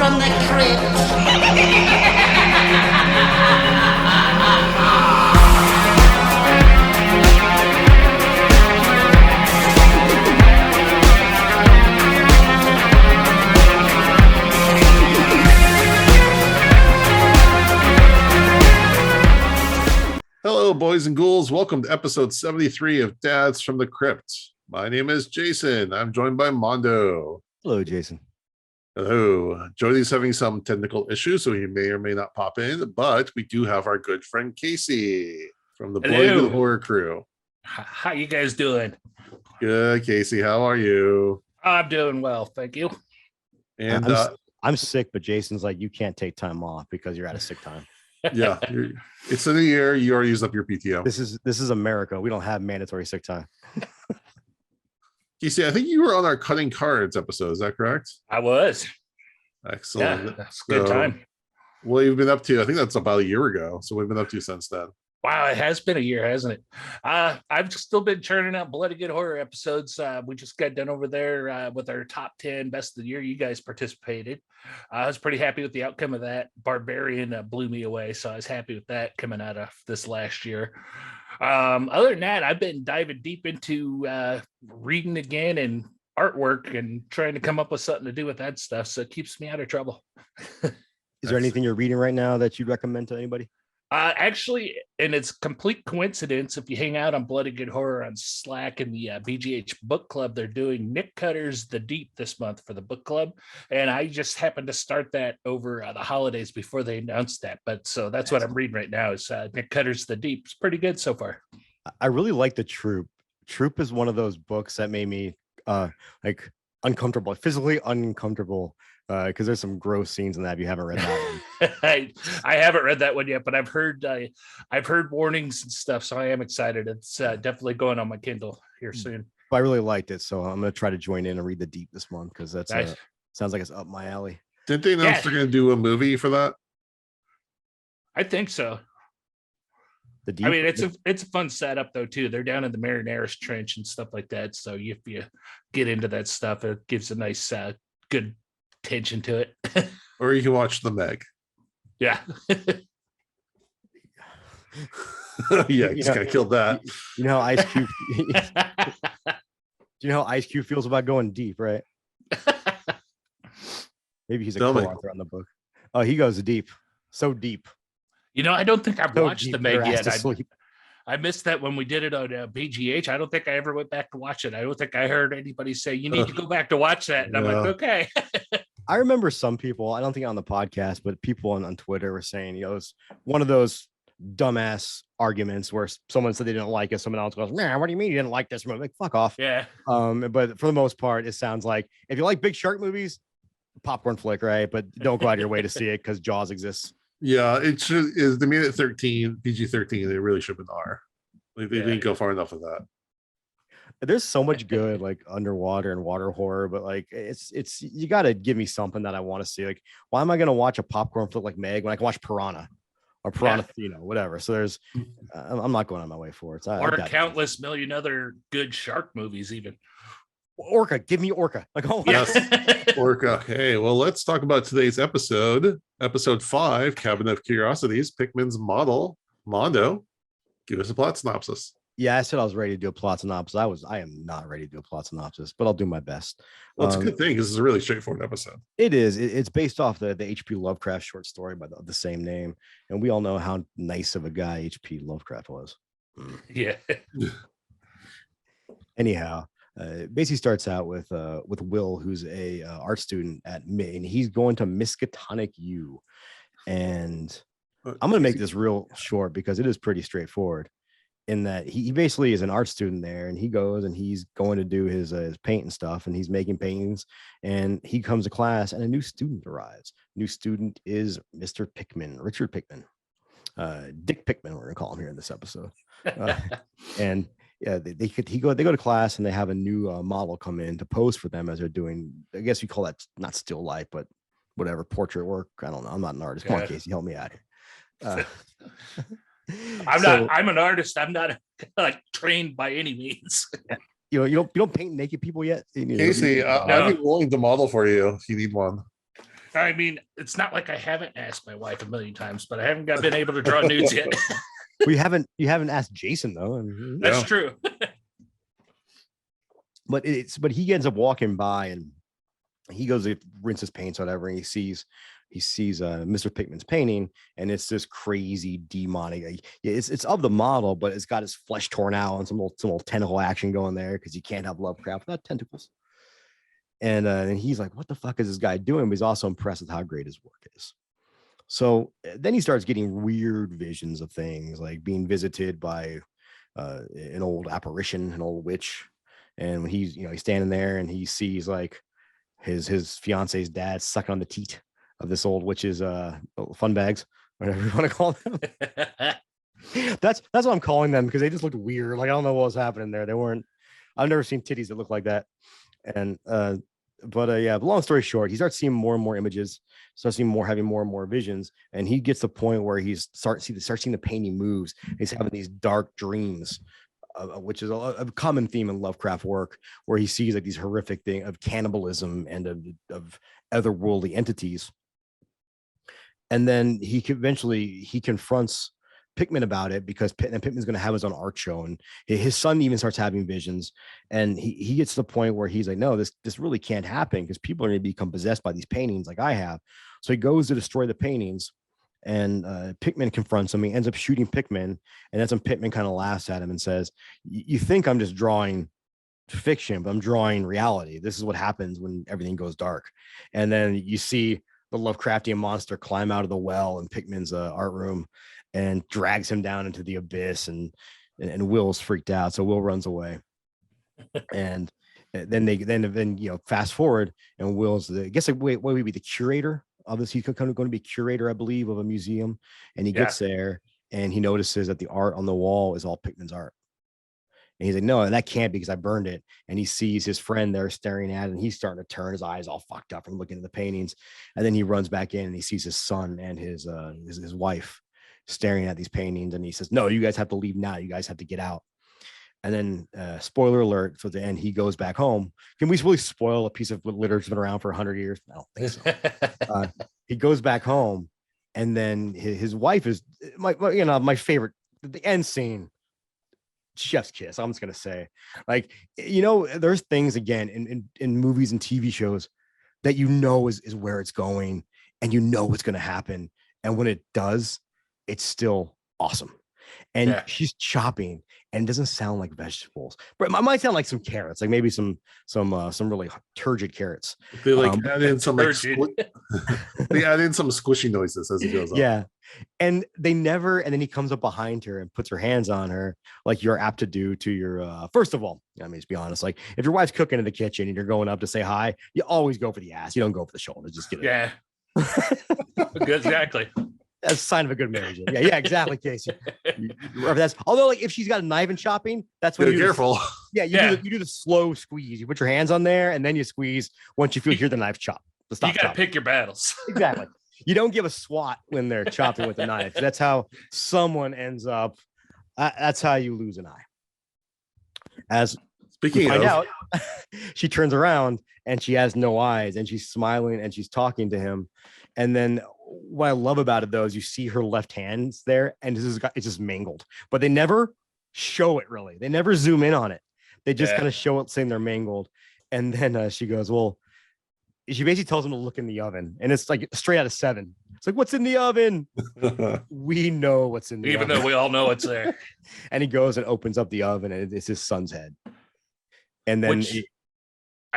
from the crypt. Hello, boys and ghouls. Welcome to episode 73 of Dads from the Crypt. My name is Jason. I'm joined by Mondo. Hello, Jason. Hello. Jody's having some technical issues, so he may or may not pop in, but we do have our good friend Casey from the Bloody Good Horror crew. How you guys doing? Good, Casey. How are you? I'm doing well, thank you. And I'm sick, but Jason's like, you can't take time off because you're out of sick time. Yeah, it's a new year. You already used up your PTO. This is America. We don't have mandatory sick time. Casey, I think you were on our Cutting Cards episode. Is that correct? I was. Excellent. Yeah, that's a good time. What have you been up to? I think that's about a year ago. So we've been up to since then. Wow, it has been a year, hasn't it? I've still been churning out Bloody Good Horror episodes. We just got done over there with our top 10 best of the year. You guys participated. I was pretty happy with the outcome of that. Barbarian blew me away, so I was happy with that coming out of this last year. Other than that, I've been diving deep into reading again and artwork and trying to come up with something to do with that stuff, so it keeps me out of trouble. Is there anything you're reading right now that you'd recommend to anybody? Actually, and it's complete coincidence, if you hang out on Bloody Good Horror on Slack and the BGH book club, they're doing Nick Cutter's The Deep this month for the book club, and I just happened to start that over the holidays before they announced that. But so that's what I'm reading right now is Nick Cutter's The Deep. It's pretty good so far. I really like the Troop. Troop is one of those books that made me like uncomfortable, physically uncomfortable, because there's some gross scenes in that if you haven't read that one. I haven't read that one yet, but I've heard warnings and stuff, so I am excited. It's definitely going on my Kindle here soon. But I really liked it, so I'm gonna try to join in and read The Deep this month because that's nice. Sounds like it's up my alley. Didn't they announce they're going to do a movie for that? I think so. The Deep. I mean, it's a fun setup though too. They're down in the Marineris Trench and stuff like that, so if you get into that stuff, it gives a nice good tension to it. Or you can watch The Meg. Yeah. Yeah, he's gonna kill that. You know how Ice Cube do you know how Ice Cube feels about going deep, right? Maybe he's a co-author on the book. Oh, he goes deep. So deep. You know, I don't think I've watched The Meg yet. I missed that when we did it on BGH. I don't think I ever went back to watch it. I don't think I heard anybody say, you need to go back to watch that. And I'm like, okay. I remember some people, I don't think on the podcast, but people on Twitter were saying, you know, it's one of those dumbass arguments where someone said they didn't like it. Someone else goes, man, what do you mean you didn't like this movie? Like, fuck off. Yeah. But for the most part, it sounds like if you like big shark movies, popcorn flick, right? But don't go out of your way to see it because Jaws exists. Yeah, it should is the minute 13, PG-13. They really should have been R. Like they didn't go far enough of that. There's so much good like underwater and water horror, but like it's you got to give me something that I want to see. Like, why am I going to watch a popcorn flick like Meg when I can watch Piranha or Piranha, whatever? So there's, I'm not going on my way for it. Or countless million other good shark movies, even. Orca, give me Orca. Like, oh yes, Orca. Hey, well, let's talk about today's episode 5, Cabinet of Curiosities, Pickman's model. Mondo, give us a plot synopsis. Yeah, I said I was ready to do a plot synopsis. I am not ready to do a plot synopsis, but I'll do my best. Well, it's a good thing because it's a really straightforward episode. It is. It's based off the H.P. Lovecraft short story by the same name, and we all know how nice of a guy H.P. Lovecraft was. Yeah. Anyhow, basically starts out with Will, who's a art student at MIG, and he's going to Miskatonic U. And I'm going to make this real short because it is pretty straightforward. In that he basically is an art student there, and he goes and he's going to do his paint and stuff, and he's making paintings, and he comes to class and a new student arrives. New student is Mr. Pickman, Richard Pickman, Dick Pickman, we're gonna call him here in this episode. And yeah, they go to class and they have a new model come in to pose for them as they're doing, I guess you call that not still life, but whatever, portrait work. I don't know. I'm not an artist. Come on, Casey, help me out here. I'm an artist. I'm not like trained by any means. You don't paint naked people yet, Casey. I'd be willing to model for you if you need one. I mean, it's not like I haven't asked my wife a million times, but I haven't been able to draw nudes yet. You haven't asked Jason though. That's Yeah. true. But he ends up walking by and he goes to rinse his paints, whatever, and he sees Mr. Pickman's painting, and it's this crazy demonic. It's of the model, but it's got his flesh torn out and some little tentacle action going there because you can't have Lovecraft without tentacles. And he's like, "What the fuck is this guy doing?" But he's also impressed with how great his work is. So then he starts getting weird visions of things, like being visited by an old apparition, an old witch. And when he's standing there and he sees like his fiance's dad sucking on the teat of this old witch's fun bags, whatever you want to call them. That's what I'm calling them, because they just looked weird. Like I don't know what was happening there. They weren't. I've never seen titties that look like that. And but long story short, he starts seeing more and more images, having more and more visions, and he gets to the point where he's starts seeing the painting moves. He's having these dark dreams, which is a common theme in Lovecraft work, where he sees like these horrific things of cannibalism and of otherworldly entities. And then he confronts Pickman about it, because Pickman's going to have his own art show, and his son even starts having visions, and he gets to the point where he's like, no, this really can't happen, because people are going to become possessed by these paintings like I have. So he goes to destroy the paintings, and Pickman confronts him. He ends up shooting Pickman, and that's when Pickman kind of laughs at him and says, you think I'm just drawing fiction, but I'm drawing reality. This is what happens when everything goes dark. And then you see the Lovecraftian monster climb out of the well in Pickman's art room and drags him down into the abyss, and Will's freaked out. So Will runs away. And then fast forward, and Will's what would be the curator of this? He's going to be curator, I believe, of a museum. And he gets there and he notices that the art on the wall is all Pickman's art. And he's like, no, that can't be, because I burned it. And he sees his friend there staring at it, and he's starting to turn, his eyes all fucked up from looking at the paintings. And then he runs back in and he sees his son and his wife staring at these paintings, and he says, no, you guys have to leave now. You guys have to get out. And then spoiler alert, so at the end he goes back home. Can we really spoil a piece of literature that's been around for 100 years? I don't think so. He goes back home, and then his wife is my favorite, the end scene, chef's kiss. I'm just gonna say, like, there's things again in movies and TV shows that is where it's going, and what's gonna happen, and when it does, it's still awesome. And she's chopping, and it doesn't sound like vegetables, but it might sound like some carrots, like maybe some really turgid carrots. They add in some they add in some squishy noises as it goes on. Yeah. And then he comes up behind her and puts her hands on her, like you're apt to do to your first of all, I mean, to be honest, like if your wife's cooking in the kitchen and you're going up to say hi, you always go for the ass. You don't go for the shoulder. Just get it. Yeah. Exactly. That's a sign of a good marriage. Yeah, exactly, Casey. Although, like, if she's got a knife and chopping, that's when you're careful. You do the slow squeeze. You put your hands on there, and then you squeeze once you hear the knife chop. You got to pick your battles. Exactly. You don't give a swat when they're chopping with a knife. That's how someone ends up. That's how you lose an eye. As speaking of, out, she turns around and she has no eyes, and she's smiling and she's talking to him, and then. What I love about it, though, is you see her left hands there, and it's just mangled, but they never show it really. They never zoom in on it. They just kind of show it saying they're mangled. And then she goes, well, she basically tells him to look in the oven, and it's like straight out of Seven. It's like, what's in the oven? We know what's in the oven. Even though we all know it's there. And he goes and opens up the oven, and it's his son's head. And then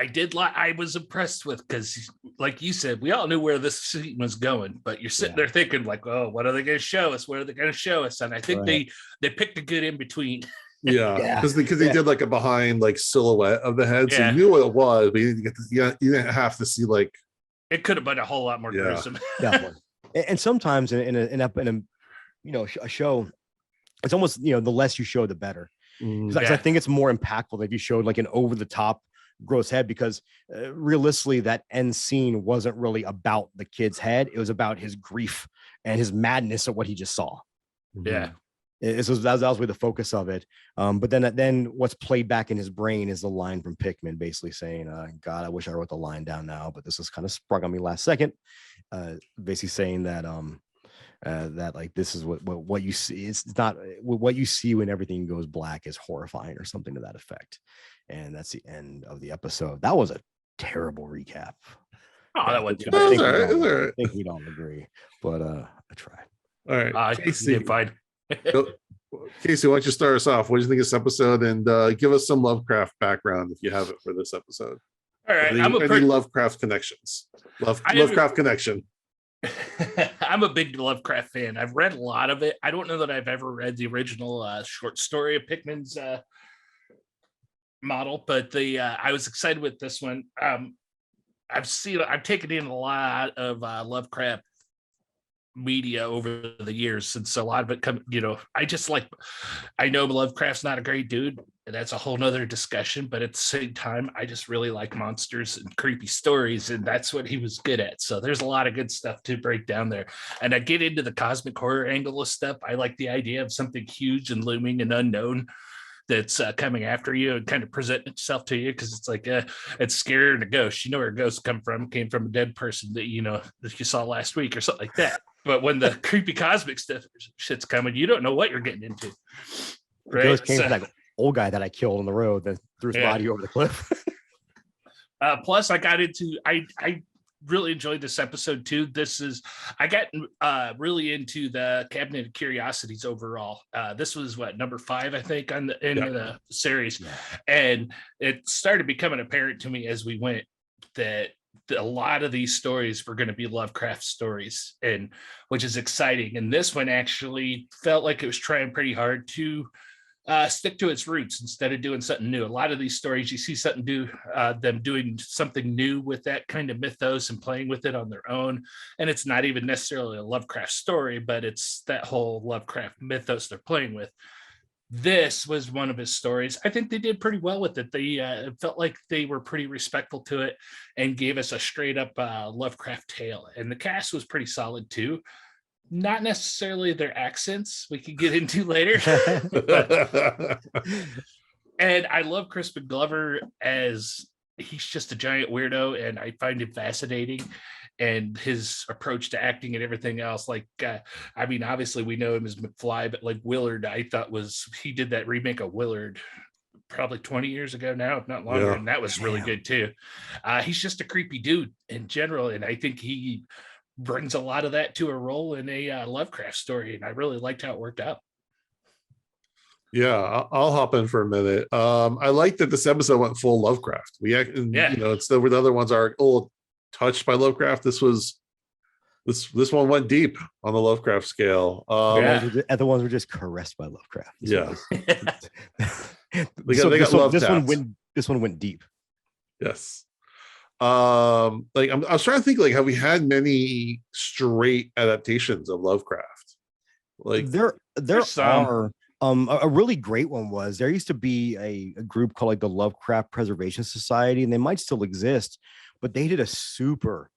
I was impressed with, because like you said, we all knew where this scene was going, but you're sitting there thinking like, oh, what are they going to show us? What are they going to show us? And I think they picked a good in between. Yeah, because they did like a behind like silhouette of the head, so you knew what it was, but you didn't have to see like it could have been a whole lot more gruesome. Definitely. And sometimes in a show, it's almost the less you show, the better. Because I think it's more impactful if you showed like an over the top gross head, because realistically that end scene wasn't really about the kid's head. It was about his grief and his madness at what he just saw. Yeah. That was really the focus of it. But then what's played back in his brain is the line from Pickman, basically saying, "God, I wish I wrote the line down now, but this was kind of sprung on me last second." Basically saying that that like this is what you see. It's not what you see when everything goes black is horrifying or something to that effect. And that's the end of the episode. That was a terrible recap. Oh, that wasn't too That's bad. all right. I think we'd all agree, but I tried. All right, Casey. You did fine. Casey, why don't you start us off? What do you think of this episode? And give us some Lovecraft background if you have it for this episode. All right, Any Lovecraft connections? Lovecraft connection. I'm a big Lovecraft fan. I've read a lot of it. I don't know that I've ever read the original short story of Pickman's model, but I was excited with this one. I've taken in a lot of Lovecraft media over the years, since a lot of it I know Lovecraft's not a great dude, and that's a whole nother discussion, but at the same time I just really like monsters and creepy stories, and that's what he was good at. So there's a lot of good stuff to break down there, and I get into the cosmic horror angle of stuff. I like the idea of something huge and looming and unknown that's coming after you and kind of present itself to you, because it's like it's scarier than a ghost. You know where a ghost came from a dead person that you saw last week or something like that. But when the creepy cosmic shit's coming, you don't know what you're getting into. Right? Ghost came from that old guy that I killed on the road that threw his body over the cliff. Plus, I got into I really enjoyed this episode too. I got really into the Cabinet of Curiosities overall. This was number 5, I think, in the series, and it started becoming apparent to me as we went that a lot of these stories were going to be Lovecraft stories, and which is exciting. And this one actually felt like it was trying pretty hard to stick to its roots instead of doing something new. A lot of these stories, you see them doing something new with that kind of mythos and playing with it on their own. And it's not even necessarily a Lovecraft story, but it's that whole Lovecraft mythos they're playing with. This was one of his stories. I think they did pretty well with it. It felt like they were pretty respectful to it and gave us a straight up Lovecraft tale. And the cast was pretty solid too. Not necessarily their accents, we could get into later. And I love Crispin Glover, as he's just a giant weirdo, and I find him fascinating. And his approach to acting and everything else, obviously we know him as McFly, but like Willard, I thought he did that remake of Willard probably 20 years ago now, if not longer, and that was really good too. He's just a creepy dude in general, and I think he brings a lot of that to a role in a Lovecraft story, and I really liked how it worked out. Yeah, I'll hop in for a minute. I like that this episode went full Lovecraft. It's the other ones are a little touched by Lovecraft. This one went deep on the Lovecraft scale. The ones were just caressed by Lovecraft. This one went deep. Yes. I was trying to think, have we had many straight adaptations of Lovecraft? There are. A really great one was, there used to be a group called the Lovecraft Preservation Society, and they might still exist, but they did a super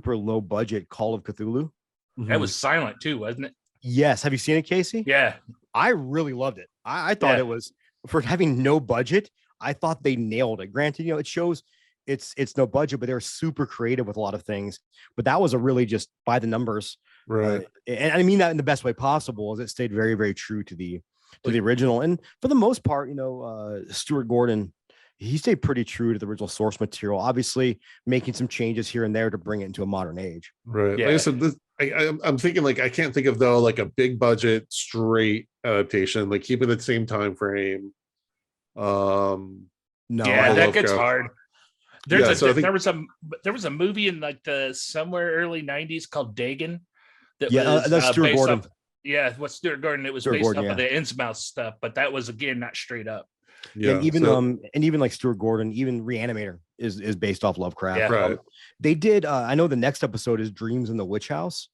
low budget Call of Cthulhu. That was silent too, wasn't it? Yes. Have you seen it, Casey? Yeah. I really loved it. I thought it was, for having no budget, I thought they nailed it. Granted, it shows it's no budget, but they're super creative with a lot of things. But that was a really just by the numbers. Right. And I mean that in the best way possible, as it stayed very, very true to the original. And for the most part, Stuart Gordon, he stayed pretty true to the original source material, obviously making some changes here and there to bring it into a modern age. Right. Yeah. Like I said, I'm thinking I can't think of a big budget straight adaptation, keeping the same time frame. No, that gets hard. There was a movie in the somewhere early 90s called Dagon. That's Stuart Gordon. With Stuart Gordon. It was based off of the Innsmouth stuff, but that was again not straight up. Yeah, and even like Stuart Gordon, even Reanimator is based off Lovecraft. Yeah. Right. They did. I know the next episode is Dreams in the Witch House,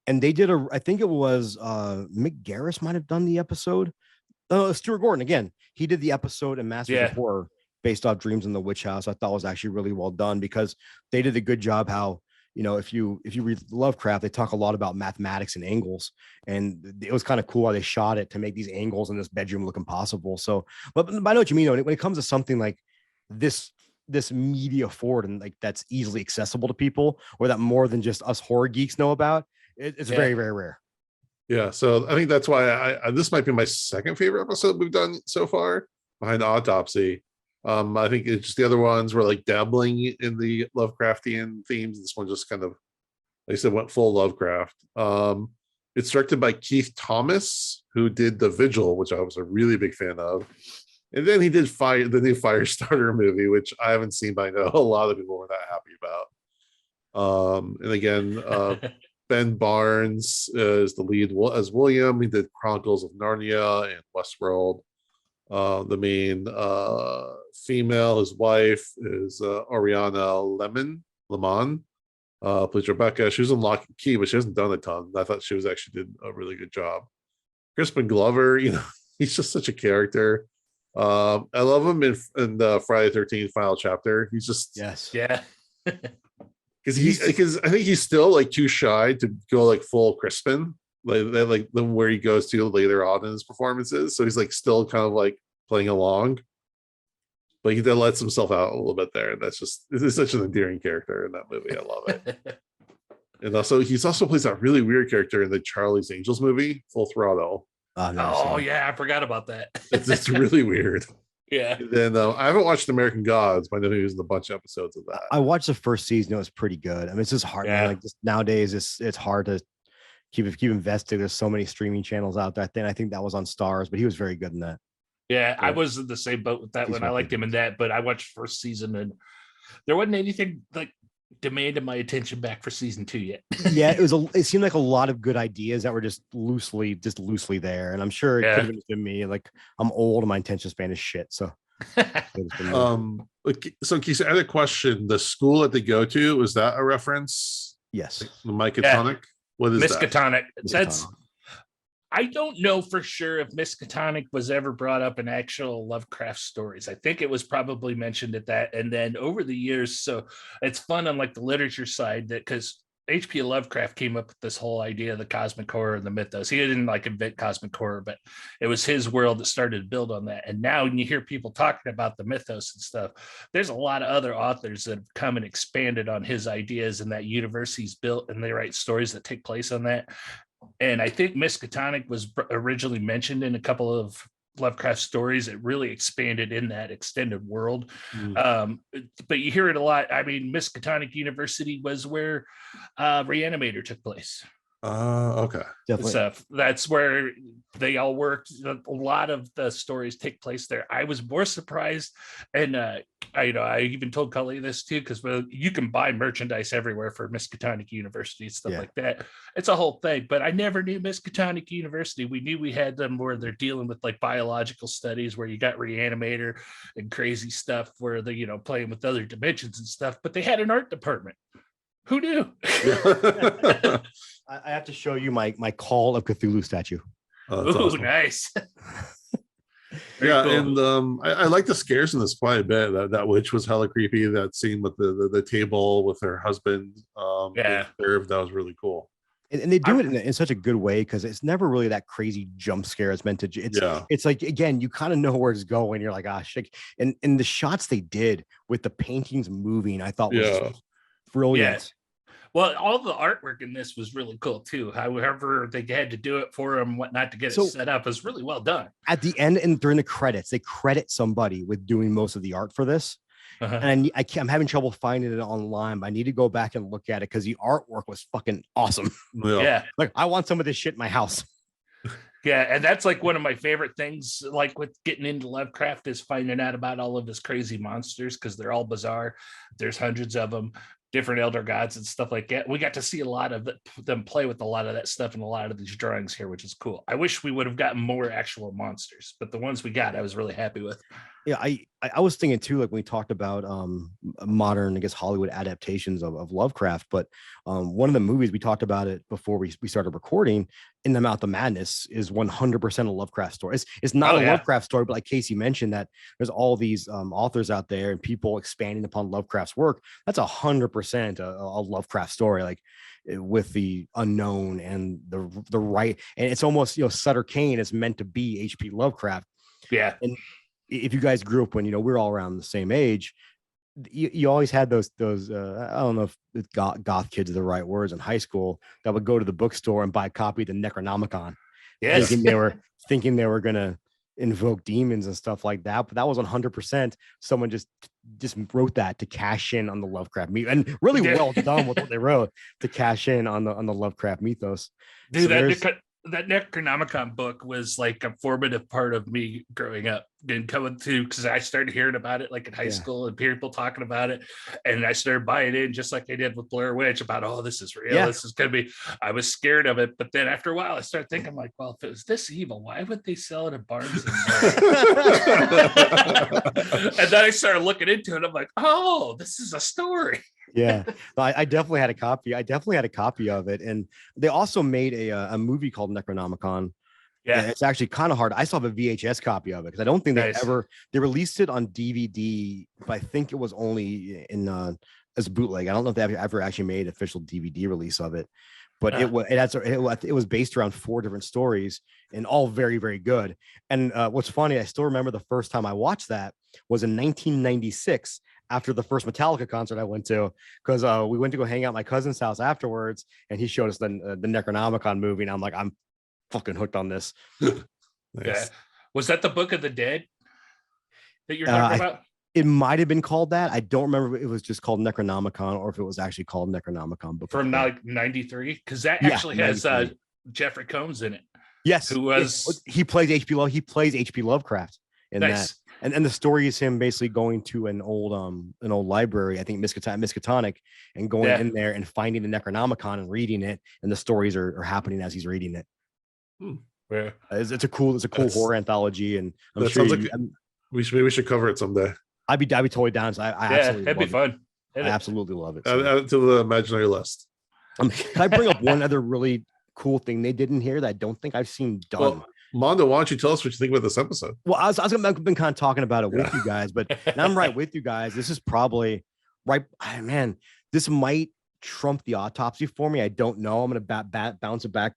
and they did I think it was Mick Garris might have done the episode. Stuart Gordon again. He did the episode in Masters of Horror based off Dreams in the Witch House. I thought was actually really well done, because they did a good job how if you read Lovecraft, they talk a lot about mathematics and angles, and it was kind of cool how they shot it to make these angles in this bedroom look impossible. So, but I know what you mean. When it comes to something like this media forward and like that's easily accessible to people, or that more than just us horror geeks know about, it's very, very rare. Yeah, so I think that's why this might be my second favorite episode we've done so far, behind Autopsy. I think it's just the other ones were like dabbling in the Lovecraftian themes. This one just kind of, like I said, went full Lovecraft. It's directed by Keith Thomas, who did The Vigil, which I was a really big fan of. And then he did the new Firestarter movie, which I haven't seen, but I know a lot of people were not happy about. And again, Ben Barnes is the lead as William. He did Chronicles of Narnia and Westworld. The main female, his wife, is Oriana Leman, plays Rebecca. She was in Lock and Key, but she hasn't done a ton. I thought she did a really good job. Crispin Glover, he's just such a character. I love him in the Friday 13th final chapter. He's just because I think he's still like too shy to go like full Crispin, like where he goes to later on in his performances. So he's like still kind of like playing along, but he then lets himself out a little bit there, and this is such an endearing character in that movie. I love it. And also he plays that really weird character in the Charlie's Angels movie, Full Throttle. I forgot about that. It's really weird. Yeah. And then I haven't watched American Gods, but I know he was in a bunch of episodes of that. I watched the first season. It was pretty good. I mean, it's just hard. Man. Like just nowadays, it's hard to keep invested. There's so many streaming channels out there. I think that was on Stars, but he was very good in that. Yeah, I was in the same boat with that one. I liked him in that, but I watched first season and there wasn't anything like demanded my attention back for season 2 yet. Yeah, it seemed like a lot of good ideas that were just loosely there, and I'm sure it could have been me. Like I'm old and my attention span is shit. So, so Keith, I had a question. The school that they go to, is that a reference? Yes, the Miskatonic. What is Miskatonic? That? That's. I don't know for sure if Miskatonic was ever brought up in actual Lovecraft stories. I think it was probably mentioned at that. And then over the years, so it's fun on like the literature side that because H.P. Lovecraft came up with this whole idea of the cosmic horror and the mythos. He didn't like invent cosmic horror, but it was his world that started to build on that. And now when you hear people talking about the mythos and stuff, there's a lot of other authors that have come and expanded on his ideas and that universe he's built, and they write stories that take place on that. And I think Miskatonic was originally mentioned in a couple of Lovecraft stories. It really expanded in that extended world. But you hear it a lot. I mean, Miskatonic University was where Reanimator took place. Okay. Definitely. That's where they all worked. A lot of the stories take place there. I was more surprised, and I even told Cully this too, because you can buy merchandise everywhere for Miskatonic University and stuff like that. It's a whole thing, but I never knew Miskatonic University. We knew we had them where they're dealing with like biological studies, where you got Reanimator and crazy stuff where they're playing with other dimensions and stuff. But they had an art department. Who knew? I have to show you my Call of Cthulhu statue. Oh, awesome. Nice. Yeah, cool. And I like the scares in this quite a bit. That witch was hella creepy. That scene with the table with her husband. That was really cool. And they do it in such a good way because it's never really that crazy jump scare. It's meant to. It's like, again, you kind of know where it's going. You're like, shit. And the shots they did with the paintings moving, I thought was brilliant. Yeah. Well, all the artwork in this was really cool too. However, they had to do it for them, whatnot, to get it set up. Is really well done. At the end and during the credits, they credit somebody with doing most of the art for this. And I'm having trouble finding it online, but I need to go back and look at it because the artwork was fucking awesome. Yeah, like I want some of this shit in my house. Yeah, and that's like one of my favorite things, like with getting into Lovecraft, is finding out about all of his crazy monsters because they're all bizarre. There's hundreds of them. Different elder gods and stuff like that. We got to see a lot of them play with a lot of that stuff in a lot of these drawings here, which is cool. I wish we would have gotten more actual monsters, but the ones we got, I was really happy with. Yeah, I was thinking too, like when we talked about modern, I guess, Hollywood adaptations of Lovecraft, but one of the movies we talked about it before we started recording, In the Mouth of Madness is 100% a Lovecraft story. It's not a Lovecraft story, but like Casey mentioned, that there's all these authors out there and people expanding upon Lovecraft's work. That's 100% a Lovecraft story, like with the unknown and the right. And it's almost, Sutter Kane is meant to be H.P. Lovecraft. Yeah. And if you guys grew up when, we're all around the same age, you always had those I don't know if goth kids are the right words in high school that would go to the bookstore and buy a copy of the Necronomicon, thinking they were gonna invoke demons and stuff like that. But that was 100% someone just wrote that to cash in on the Lovecraft myth, and really well done with what they wrote to cash in on the Lovecraft mythos. Dude, so that Necronomicon book was like a formative part of me growing up and coming to, because I started hearing about it like in high school and people talking about it, and I started buying in just like I did with Blair Witch about, oh, this is real, this is gonna be. I was scared of it, but then after a while I started thinking like, well, if it was this evil, why would they sell it at Barnes and and then I started looking into it. I'm like, oh, this is a story. Yeah, I definitely had a copy. Of it, and they also made a movie called Necronomicon. Yeah, it's actually kind of hard. I still have a VHS copy of it because I don't think they released it on DVD, but I think it was only in as bootleg. I don't know if they ever actually made an official DVD release of it, but it was based around 4 different stories and all very, very good. And what's funny, I still remember the first time I watched that was in 1996. After the first Metallica concert I went to, because we went to go hang out at my cousin's house afterwards, and he showed us the Necronomicon movie, and I'm like, I'm fucking hooked on this. Nice. Yeah. Was that the Book of the Dead that you're talking about? It might have been called that. I don't remember if it was just called Necronomicon or if it was actually called Necronomicon. Book from like 93, because that actually has Jeffrey Combs in it. Yes, who was he plays H.P. Lovecraft in that. And the story is him basically going to an old library, I think Miskatonic, and going in there and finding the Necronomicon and reading it, and the stories are happening as he's reading it. Yeah. It's a cool horror anthology, and I'm sure we should cover it someday. I'd be totally down. So I absolutely that'd be fun. I absolutely love it. So. Add it to the imaginary list. Can I bring up one other really cool thing they did in here that I don't think I've seen done? Well, Mondo, why don't you tell us what you think about this episode? Well, I've been kind of talking about it with you guys, but I'm right with you guys. This is probably right. Man, this might trump the Autopsy for me. I don't know. I'm going to bounce it back,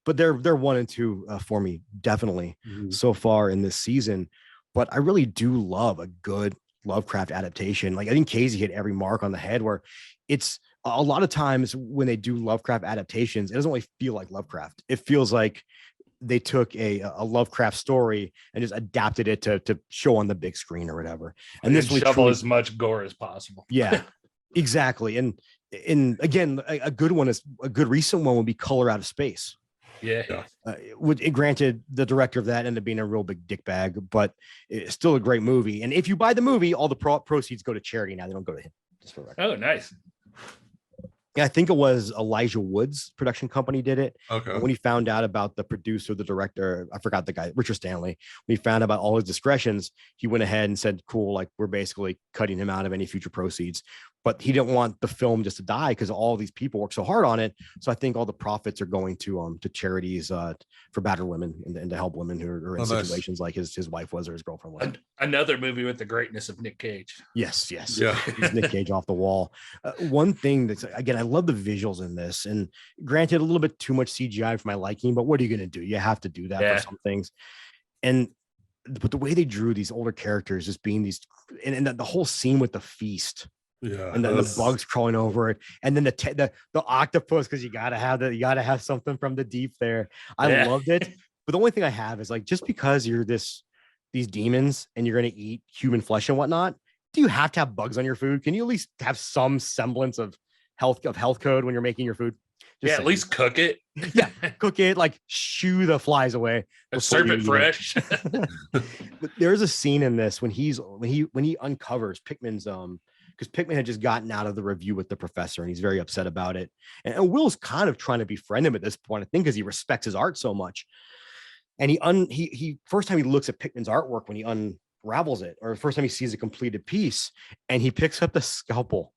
but they're 1 and 2 for me, definitely so far in this season. But I really do love a good Lovecraft adaptation. Like, I think Casey hit every mark on the head, where it's a lot of times when they do Lovecraft adaptations, it doesn't really feel like Lovecraft. It feels like they took a Lovecraft story and just adapted it to show on the big screen or whatever. And this shovel as much gore as possible. Yeah, exactly. And again, a good one is a good recent one would be Color Out of Space. Yeah. Granted, the director of that ended up being a real big dick bag, but it's still a great movie. And if you buy the movie, all the proceeds go to charity now. They don't go to him. Just for record. Oh, nice. Yeah, I think it was Elijah Wood's production company did it. Okay. When he found out about the producer, the director, I forgot the guy, Richard Stanley, when he found out about all his discretions, he went ahead and said, cool, like, we're basically cutting him out of any future proceeds. But he didn't want the film just to die because all these people work so hard on it. So I think all the profits are going to charities for battered women and to help women who are in situations like his wife was or his girlfriend was. Another movie with the greatness of Nick Cage. Yes. Yeah. He's Nick Cage off the wall. One thing that's, again, I love the visuals in this, and granted, a little bit too much CGI for my liking, but what are you going to do? You have to do that for some things. But the way they drew these older characters, just being these, and the whole scene with the feast. Yeah, and then the bugs crawling over it, and then the octopus, because you gotta have something from the deep there. I loved it, but the only thing I have is, like, just because you're these demons and you're gonna eat human flesh and whatnot, do you have to have bugs on your food? Can you at least have some semblance of health code when you're making your food? At least cook it. Yeah, cook it, like shoo the flies away. Serve it fresh. But there's a scene in this when he uncovers Pickman's because Pickman had just gotten out of the review with the professor and he's very upset about it. And Will's kind of trying to befriend him at this point, I think, because he respects his art so much. And he first time he looks at Pickman's artwork when he unravels it, or the first time he sees a completed piece, and he picks up the scalpel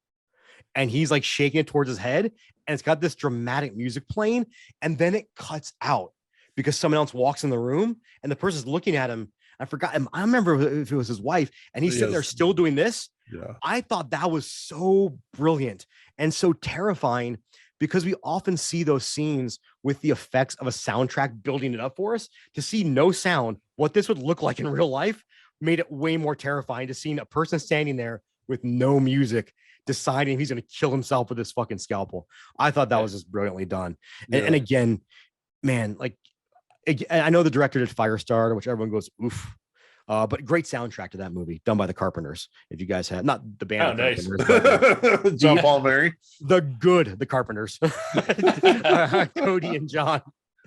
and he's like shaking it towards his head, and it's got this dramatic music playing, and then it cuts out because someone else walks in the room, and the person's looking at him. I forgot. I remember if it was his wife, and he's sitting there still doing this. Yeah. I thought that was so brilliant and so terrifying, because we often see those scenes with the effects of a soundtrack building it up for us. To see no sound, what this would look like in real life, made it way more terrifying. To seeing a person standing there with no music, deciding he's going to kill himself with this fucking scalpel. I thought that was just brilliantly done. And again, man, like, I know the director did Firestarter, which everyone goes, oof. But great soundtrack to that movie, done by the Carpenters. If you guys have, not the band, oh, nice. John Paul Mary, the Carpenters, Cody and John.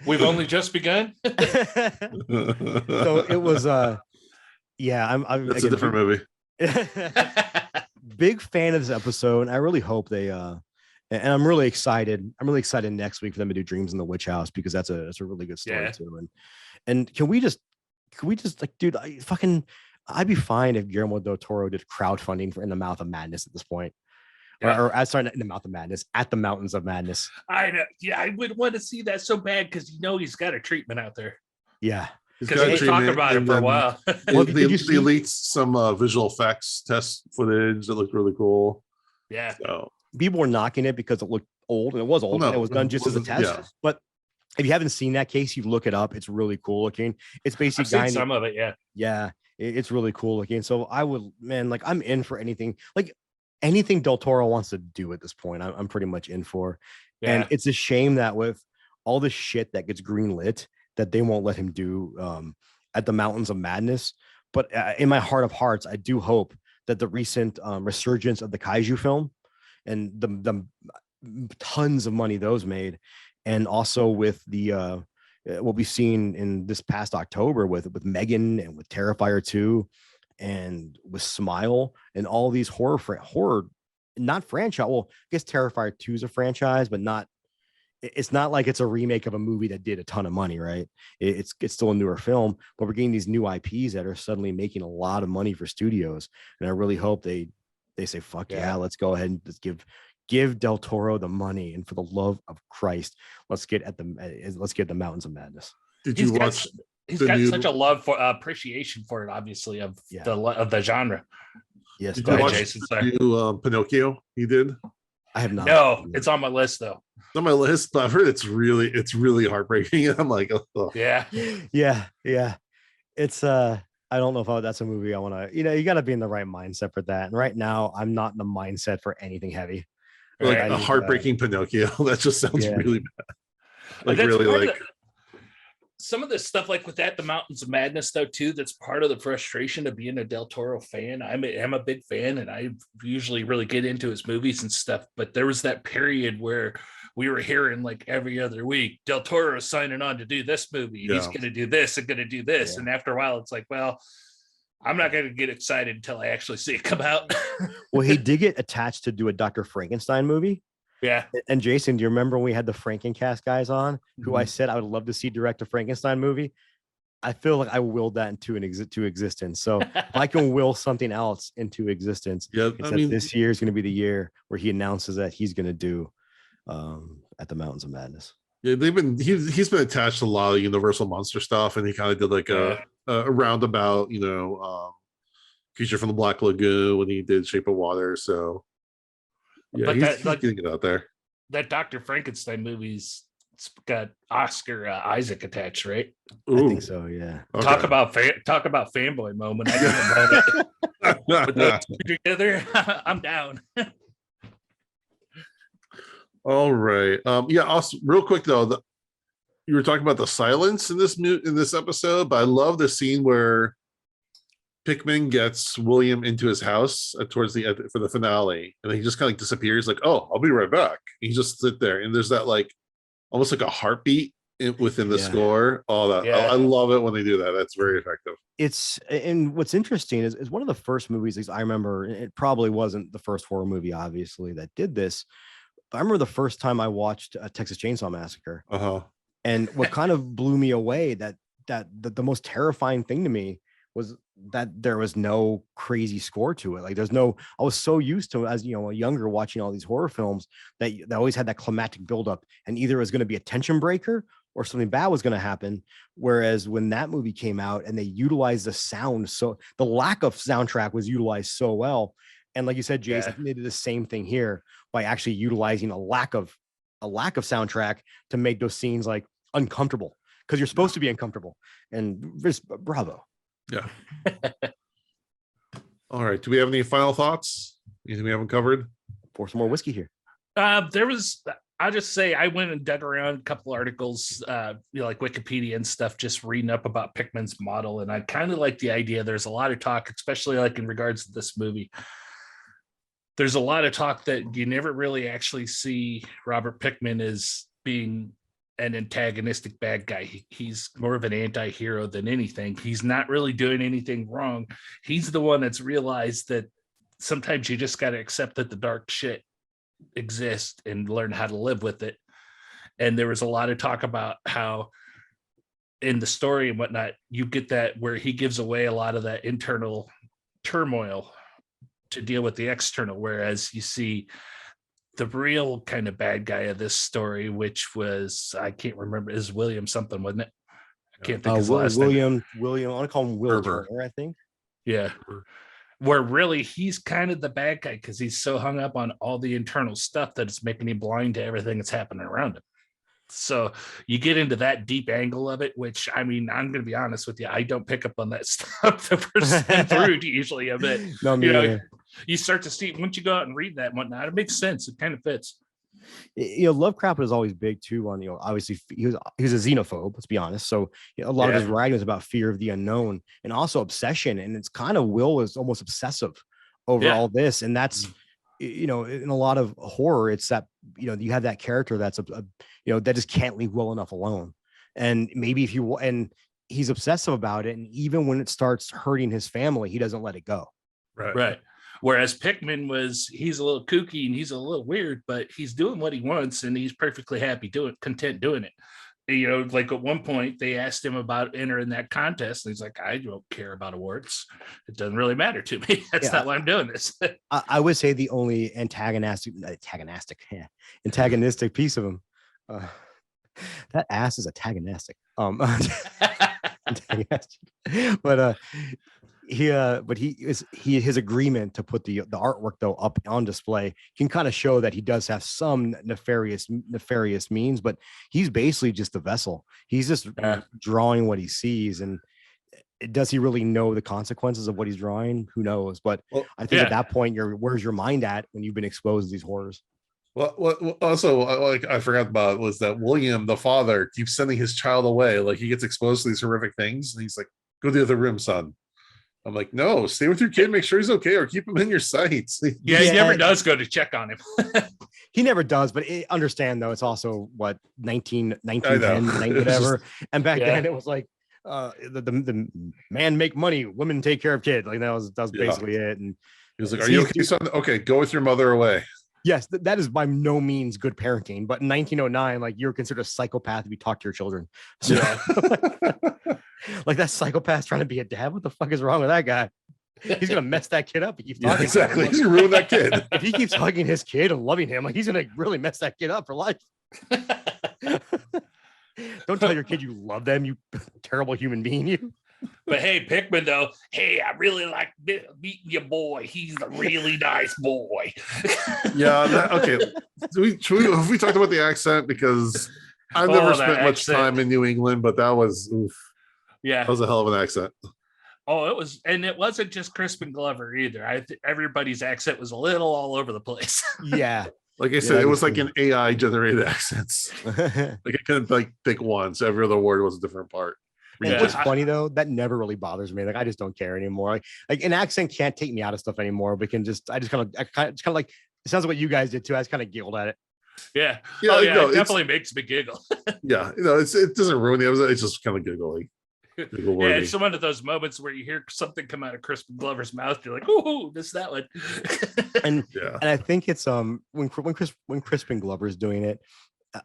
We've only just begun. So it was, I'm. That's a different movie. Big fan of this episode, and I really hope they. And I'm really excited. I'm really excited next week for them to do Dreams in the Witch House, because that's a really good story too. And can we just like, dude, I'd be fine if Guillermo del Toro did crowdfunding for In the Mouth of Madness at this point. Or sorry, In the Mouth of Madness, At the Mountains of Madness. I know. Yeah, I would want to see that so bad, because he's got a treatment out there. Yeah. Because we talked about it for a while. Well, they leaked some visual effects test footage that looked really cool. Yeah. So people were knocking it because it looked old, and it was old. It was done just as a test. Yeah. But if you haven't seen that case, you look it up. It's really cool looking. It's basically I've seen some of it. Yeah. It's really cool looking. So I would, man, like, I'm in for anything. Like, anything Del Toro wants to do at this point, I'm pretty much in for. Yeah. And it's a shame that with all the shit that gets greenlit, that they won't let him do At the Mountains of Madness. But in my heart of hearts, I do hope that the recent resurgence of the kaiju film and the tons of money those made, and also with the what we've seen in this past October with Megan and with Terrifier 2 and with Smile and all these horror, not franchise. Well, I guess Terrifier 2 is a franchise, but it's not like it's a remake of a movie that did a ton of money, right? It's still a newer film, but we're getting these new IPs that are suddenly making a lot of money for studios. And I really hope they say, fuck yeah, let's go ahead and just give Del Toro the money, and for the love of Christ, let's get the Mountains of Madness. Did you watch? He's got such a love for appreciation for it, obviously, of the genre. Yes, did you watch Jason, Pinocchio? He did. I have not. No, it's on my list though. It's on my list, but I've heard it's really heartbreaking. I'm like, oh. Yeah. It's I don't know if that's a movie I want to. You got to be in the right mindset for that. And right now, I'm not in the mindset for anything heavy. Like a heartbreaking Pinocchio. That just sounds really bad. Like, really, like some of this stuff, like with At the Mountains of Madness, though, too. That's part of the frustration of being a Del Toro fan. I'm a big fan, and I usually really get into his movies and stuff. But there was that period where we were hearing like every other week, Del Toro is signing on to do this movie. He's going to do this and going to do this. Yeah. And after a while, it's like, well, I'm not going to get excited until I actually see it come out. Well, he did get attached to do a Dr. Frankenstein movie. Yeah. And Jason, do you remember when we had the Frankencast guys on, who I said I would love to see direct a Frankenstein movie? I feel like I willed that into existence. So if I can will something else into existence, this year is going to be the year where he announces that he's going to do At the Mountains of Madness. Yeah, he's been attached to a lot of Universal Monster stuff, and he kind of did like a roundabout, Creature from the Black Lagoon when he did Shape of Water. So yeah, he's getting it out there. That Dr. Frankenstein movie's got Oscar Isaac attached, right? Ooh. I think so. Yeah. Okay. Talk about fanboy moment. I didn't know it. With those two together, I'm down. All right. Also, real quick though, you were talking about the silence in this episode, but I love the scene where Pickman gets William into his house towards the end for the finale, and he just kind of like disappears. Like, oh, I'll be right back. He just sit there, and there's that like almost like a heartbeat within the score. All that I love it when they do that. That's very effective. And what's interesting is one of the first movies I remember. It probably wasn't the first horror movie, obviously, that did this. I remember the first time I watched Texas Chainsaw Massacre, and what kind of blew me away that the most terrifying thing to me was that there was no crazy score to it. Like I was so used to, as you know, younger, watching all these horror films that they always had that climactic buildup, and either it was going to be a tension breaker or something bad was going to happen. Whereas when that movie came out and they utilized the sound, so the lack of soundtrack was utilized so well. And like you said, Jason, they did the same thing here by actually utilizing a lack of soundtrack to make those scenes like uncomfortable, because you're supposed to be uncomfortable. And just bravo. Yeah. All right. Do we have any final thoughts? Anything we haven't covered? Pour some more whiskey here. I'll just say I went and dug around a couple articles, like Wikipedia and stuff, just reading up about Pickman's model. And I kind of like the idea. There's a lot of talk, especially like in regards to this movie. There's a lot of talk that you never really actually see Robert Pickman as being an antagonistic bad guy. He's more of an anti-hero than anything. He's not really doing anything wrong. He's the one that's realized that sometimes you just got to accept that the dark shit exists and learn how to live with it. And there was a lot of talk about how in the story and whatnot, you get that where he gives away a lot of that internal turmoil to deal with the external, whereas you see the real kind of bad guy of this story, which was, I can't remember, is William something, wasn't it? I can't think of his last name. William, I want to call him Will Turner, I think. Yeah. Where really he's kind of the bad guy because he's so hung up on all the internal stuff that it's making him blind to everything that's happening around him. So you get into that deep angle of it, which, I mean, I'm going to be honest with you, I don't pick up on that stuff the first time through usually a bit. No, you start to see, once you go out and read that and whatnot, it makes sense. It kind of fits. Lovecraft was always big too on, obviously he was a xenophobe, let's be honest. So a lot of his writing was about fear of the unknown and also obsession. And it's kind of Will is almost obsessive over all this. And that's, in a lot of horror, it's that, you have that character that's that just can't leave Will enough alone. And maybe and he's obsessive about it. And even when it starts hurting his family, he doesn't let it go. Right. Whereas Pickman he's a little kooky and he's a little weird, but he's doing what he wants and he's perfectly content doing it. Like at one point they asked him about entering that contest and he's like, I don't care about awards. It doesn't really matter to me. That's not why I'm doing this. I would say the only antagonistic piece of him. That ass is antagonistic. Antagonistic. But his agreement to put the artwork though up on display can kind of show that he does have some nefarious means, but he's basically just a vessel. He's just drawing what he sees, and does he really know the consequences of what he's drawing? Who knows? But I think at that point, where's your mind at when you've been exposed to these horrors? Well, also, like I forgot about was that William, the father, keeps sending his child away. Like he gets exposed to these horrific things, and he's like, "Go to the other room, son." I'm like, "No, stay with your kid. Make sure he's okay, or keep him in your sights." He never does go to check on him. He never does, but understand though, it's also what 1910, whatever. And back then, it was like the man make money, women take care of kids. Like that was basically it. And he was like, "Are you okay, son? Okay, go with your mother away." Yes, that is by no means good parenting. But in 1909, like you're considered a psychopath if you talk to your children. So, like that psychopath trying to be a dad. What the fuck is wrong with that guy? He's gonna mess that kid up. If he keeps talking exactly. He's gonna ruin that kid. If he keeps hugging his kid and loving him, like he's gonna really mess that kid up for life. Don't tell your kid you love them, you terrible human being. You. But hey, Pickman though, hey, I really like meeting your boy. He's a really nice boy. Okay. Have we talked about the accent? Because I've never spent much time in New England, but that was that was a hell of an accent. Oh, it was, and it wasn't just Crispin Glover either. Everybody's accent was a little all over the place. Yeah. Like I said, it was like an AI generated accents. Like I couldn't pick one, so every other word was a different part. What's funny though, that never really bothers me. Like I just don't care anymore. Like an accent can't take me out of stuff anymore. I just kind of like, it sounds like what you guys did too. I just kind of giggled at it. Yeah. It definitely makes me giggle. It doesn't ruin it. It's just kind of giggly. It's one of those moments where you hear something come out of Crispin Glover's mouth. You're like, "Ooh, this that one." and I think it's when Crispin Glover is doing it.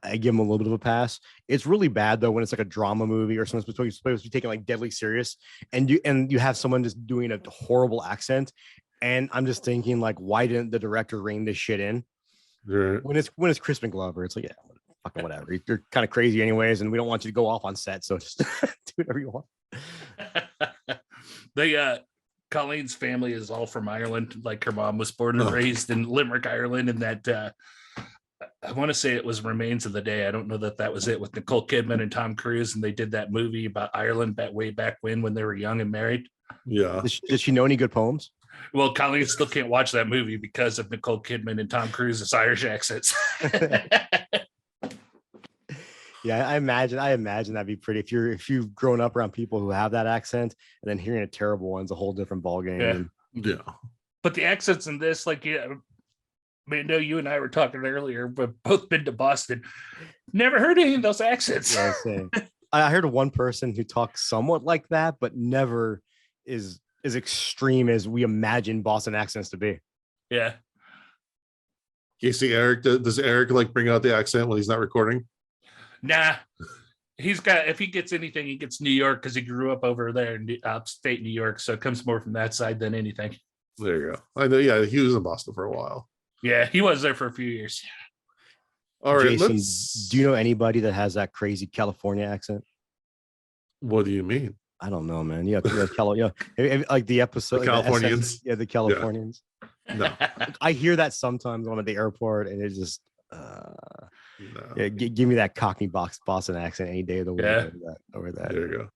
I give them a little bit of a pass. It's really bad though when it's like a drama movie or something supposed to be taken like deadly serious, and you have someone just doing a horrible accent, and I'm just thinking like, why didn't the director rein this shit in? Right. When it's Crispin Glover, it's like, yeah, fucking whatever. You're kind of crazy anyways, and we don't want you to go off on set, so just do whatever you want. Colleen's family is all from Ireland. Like her mom was born and raised in Limerick, Ireland, and that I want to say it was Remains of the Day. I don't know that was it with Nicole Kidman and Tom Cruise, and they did that movie about Ireland way back when they were young and married. Yeah. Did she know any good poems? Well, Colleen still can't watch that movie because of Nicole Kidman and Tom Cruise's Irish accents. Yeah, I imagine that'd be pretty. If you've grown up around people who have that accent, and then hearing a terrible one's a whole different ballgame. Yeah. But the accents in this, like, I know you and I were talking earlier, but both been to Boston. Never heard any of those accents. Yeah, same. I heard of one person who talks somewhat like that, but never is as extreme as we imagine Boston accents to be. Yeah. Casey, Eric, does Eric like bring out the accent when he's not recording? Nah. If he gets anything, he gets New York because he grew up over there in upstate New York. So it comes more from that side than anything. There you go. I know. Yeah, he was in Boston for a while. Yeah, he was there for a few years. All right. Jason, do you know anybody that has that crazy California accent? What do you mean? I don't know, man. Yeah, like the episode, The Californians. The Californians. Yeah. No. I hear that sometimes when I'm at the airport, and it's just, No. yeah, give me that Cockney Boston accent any day of the week. Yeah. Over that. There you go.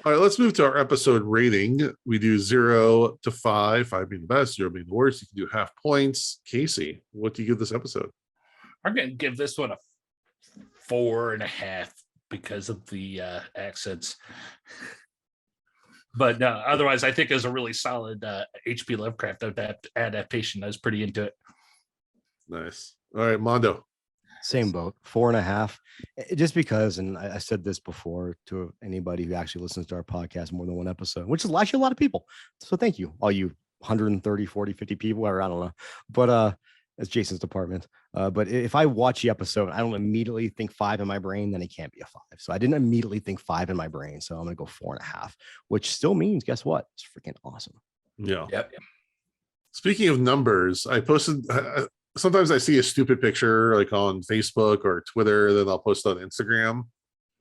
All right, let's move to our episode rating. We do 0 to 5, 5 being the best, 0 being the worst. You can do half points. Casey, what do you give this episode? I'm going to give this one a 4.5 because of the accents. But no, otherwise, I think it was a really solid H.P. Lovecraft adaptation. I was pretty into it. Nice. All right, Mondo. Same boat, 4.5. Just because, and I said this before to anybody who actually listens to our podcast more than one episode, which is actually a lot of people. So thank you, all you 130, 40, 50 people, or I don't know. But that's Jason's department. But if I watch the episode, I don't immediately think 5 in my brain, then it can't be a 5. So I didn't immediately think 5 in my brain. So I'm going to go 4.5, which still means, guess what? It's freaking awesome. Yeah. Yep. Speaking of numbers, I posted. Sometimes I see a stupid picture like on Facebook or Twitter, then I'll post on Instagram.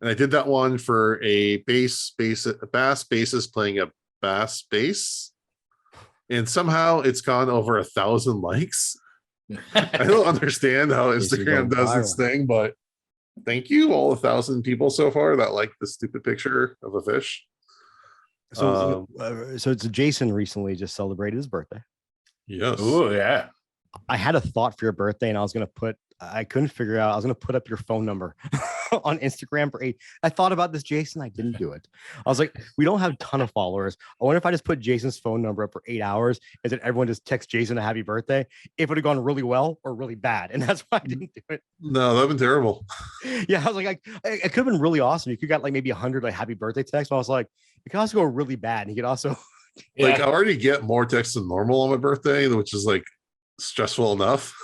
And I did that one for a bass bassist playing a bass bass. And somehow it's gone over 1,000 likes. I don't understand how Instagram does this thing, but thank you, all 1,000 people so far that like the stupid picture of a fish. So it's Jason recently just celebrated his birthday. Yes. Oh, yeah. I had a thought for your birthday, and I couldn't figure out. I was going to put up your phone number on Instagram for 8. I thought about this, Jason. I didn't do it. I was like, we don't have a ton of followers. I wonder if I just put Jason's phone number up for 8 hours, and then everyone just text Jason a happy birthday. If it would have gone really well or really bad, and that's why I didn't do it. No, that'd been terrible. Yeah, I was like, it could have been really awesome. You could got like maybe 100 like happy birthday texts. But I was like, it could also go really bad, and you could also Like I already get more texts than normal on my birthday, which is like stressful enough.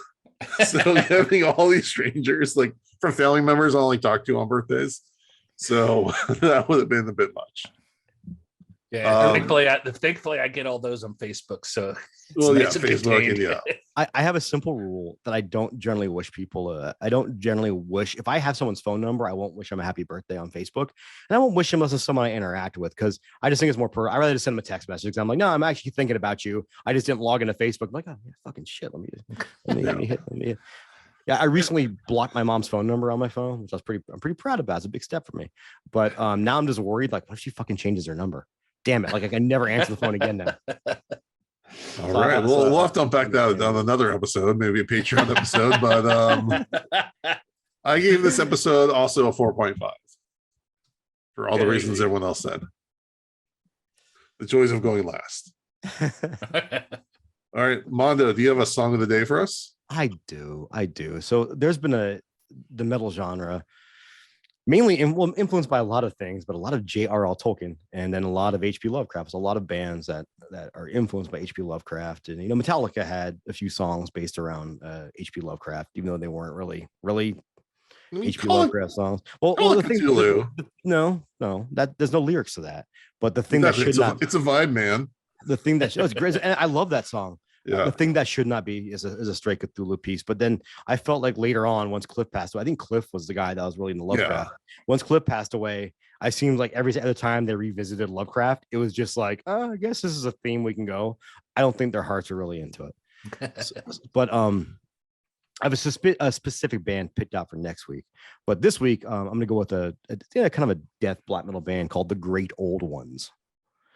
So having all these strangers like from family members I only talk to on birthdays, so that would have been a bit much. Yeah, thankfully I get all those on Facebook. So well, yeah, nice and Facebook, and contained. yeah. I have a simple rule that I don't generally wish people. I don't generally wish, if I have someone's phone number, I won't wish them a happy birthday on Facebook, and I won't wish them unless it's someone I interact with, because I just think it's more. I rather just send them a text message. I'm like, no, I'm actually thinking about you. I just didn't log into Facebook. I'm like, oh, yeah, fucking shit. Let me hit. Yeah, I recently blocked my mom's phone number on my phone, which I'm pretty proud about. It's a big step for me. But now I'm just worried, like, what if she fucking changes her number? Damn it! Like I can never answer the phone again now. All right, we'll have to unpack that on another episode, maybe a Patreon episode. But I gave this episode also a 4.5 for all the reasons everyone else said. The joys of going last. All right, Mondo, do you have a song of the day for us? I do. So there's been the metal genre, mainly influenced by a lot of things, but a lot of J.R.R. Tolkien, and then a lot of H.P. Lovecraft. There's a lot of bands that are influenced by H.P. Lovecraft, and Metallica had a few songs based around H.P. Lovecraft, even though they weren't really I mean, H.P. Lovecraft songs. Well, call the it thing, Cthulhu. no, that there's no lyrics to that. But the thing that Exactly. should not, It's a vibe, man. the thing that it's great, and I love that song. Yeah. The thing that should not be is a straight Cthulhu piece. But then I felt like later on, once Cliff passed away, I think Cliff was the guy that was really into Lovecraft. Once Cliff passed away, I seemed like every other time they revisited Lovecraft, it was just like, oh, I guess this is a theme we can go. I don't think their hearts are really into it. But I have a specific band picked out for next week. But this week, I'm going to go with a kind of a death black metal band called the Great Old Ones.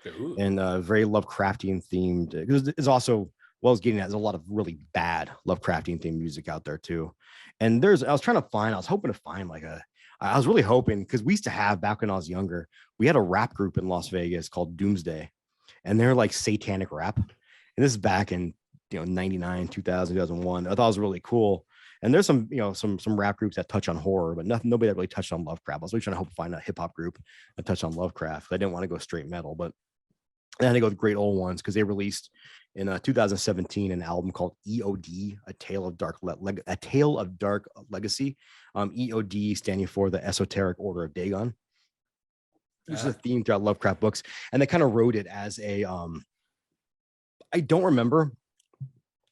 Ooh. And very Lovecraftian themed. Because it's also, well, I was getting at, there's a lot of really bad Lovecraftian themed music out there too. And I was hoping to find I was really hoping, because we used to have, back when I was younger, we had a rap group in Las Vegas called Doomsday. And they're like satanic rap. And this is back in 99, 2000, 2001. I thought it was really cool. And there's some rap groups that touch on horror, but nobody that really touched on Lovecraft. I was really trying to find a hip hop group that touched on Lovecraft. I didn't want to go straight metal, but I had to go with Great Old Ones because they released in 2017 an album called EOD, A Tale of Dark Legacy. EOD standing for the Esoteric Order of Dagon. This is a theme throughout Lovecraft books, and they kind of wrote it as a I don't remember.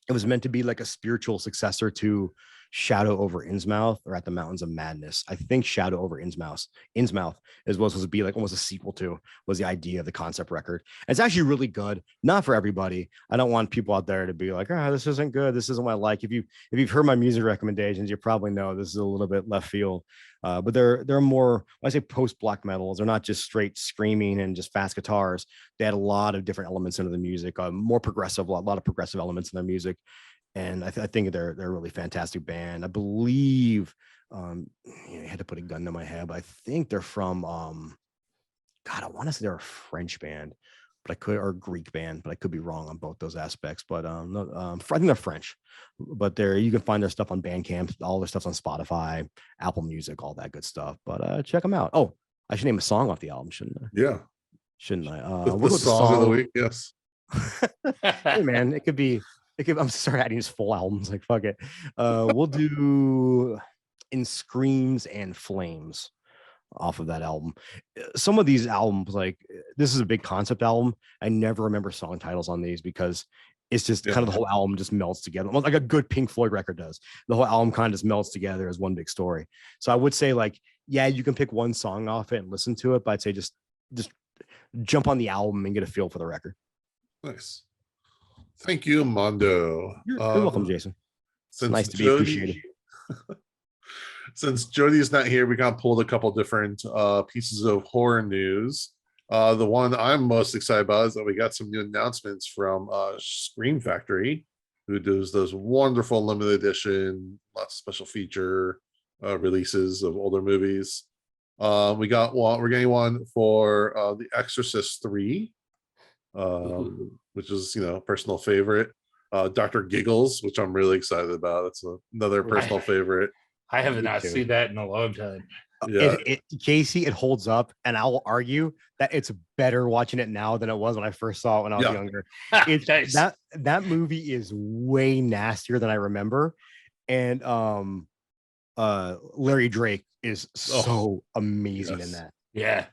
It was meant to be like a spiritual successor to Shadow over Innsmouth or At the Mountains of Madness. I think Shadow over Innsmouth is what was supposed to be like almost a sequel to, was the idea of the concept record. And it's actually really good. Not for everybody. I don't want people out there to be like, this isn't good. This isn't what I like. If you've heard my music recommendations, you probably know this is a little bit left field. But they're more, when I say post black metals, they're not just straight screaming and just fast guitars. They had a lot of different elements into the music, more progressive, a lot of progressive elements in their music. And I think they're a really fantastic band. I believe, I had to put a gun to my head, but I think they're from, I want to say they're a French band, or a Greek band, but I could be wrong on both those aspects. But I think they're French. But you can find their stuff on Bandcamp, all their stuff's on Spotify, Apple Music, all that good stuff. But check them out. Oh, I should name a song off the album, shouldn't I? Yeah. Shouldn't I? The song of the week, yes. Hey man, it could be. I'm sorry, adding his full albums. Like, fuck it. We'll do In Screams and Flames off of that album. Some of these albums, like this is a big concept album. I never remember song titles on these because it's just kind of the whole album just melts together. Like a good Pink Floyd record does. The whole album kind of just melts together as one big story. So I would say, like, yeah, you can pick one song off it and listen to it, but I'd say just jump on the album and get a feel for the record. Nice. Thank you, Mondo. You're welcome, Jason. It's nice to be appreciated. Since Jody's not here, we kind of pulled a couple different pieces of horror news. The one I'm most excited about is that we got some new announcements from Scream Factory, who does those wonderful limited edition, lots of special feature releases of older movies. We're getting one for The Exorcist 3. Which is personal favorite. Dr. Giggles, which I'm really excited about. It's another personal favorite. I have not seen that in a long time. Yeah, Casey, it holds up, and I will argue that it's better watching it now than it was when I first saw it when I was younger. It's Nice. that movie is way nastier than I remember, and Larry Drake is so amazing in that. Yeah.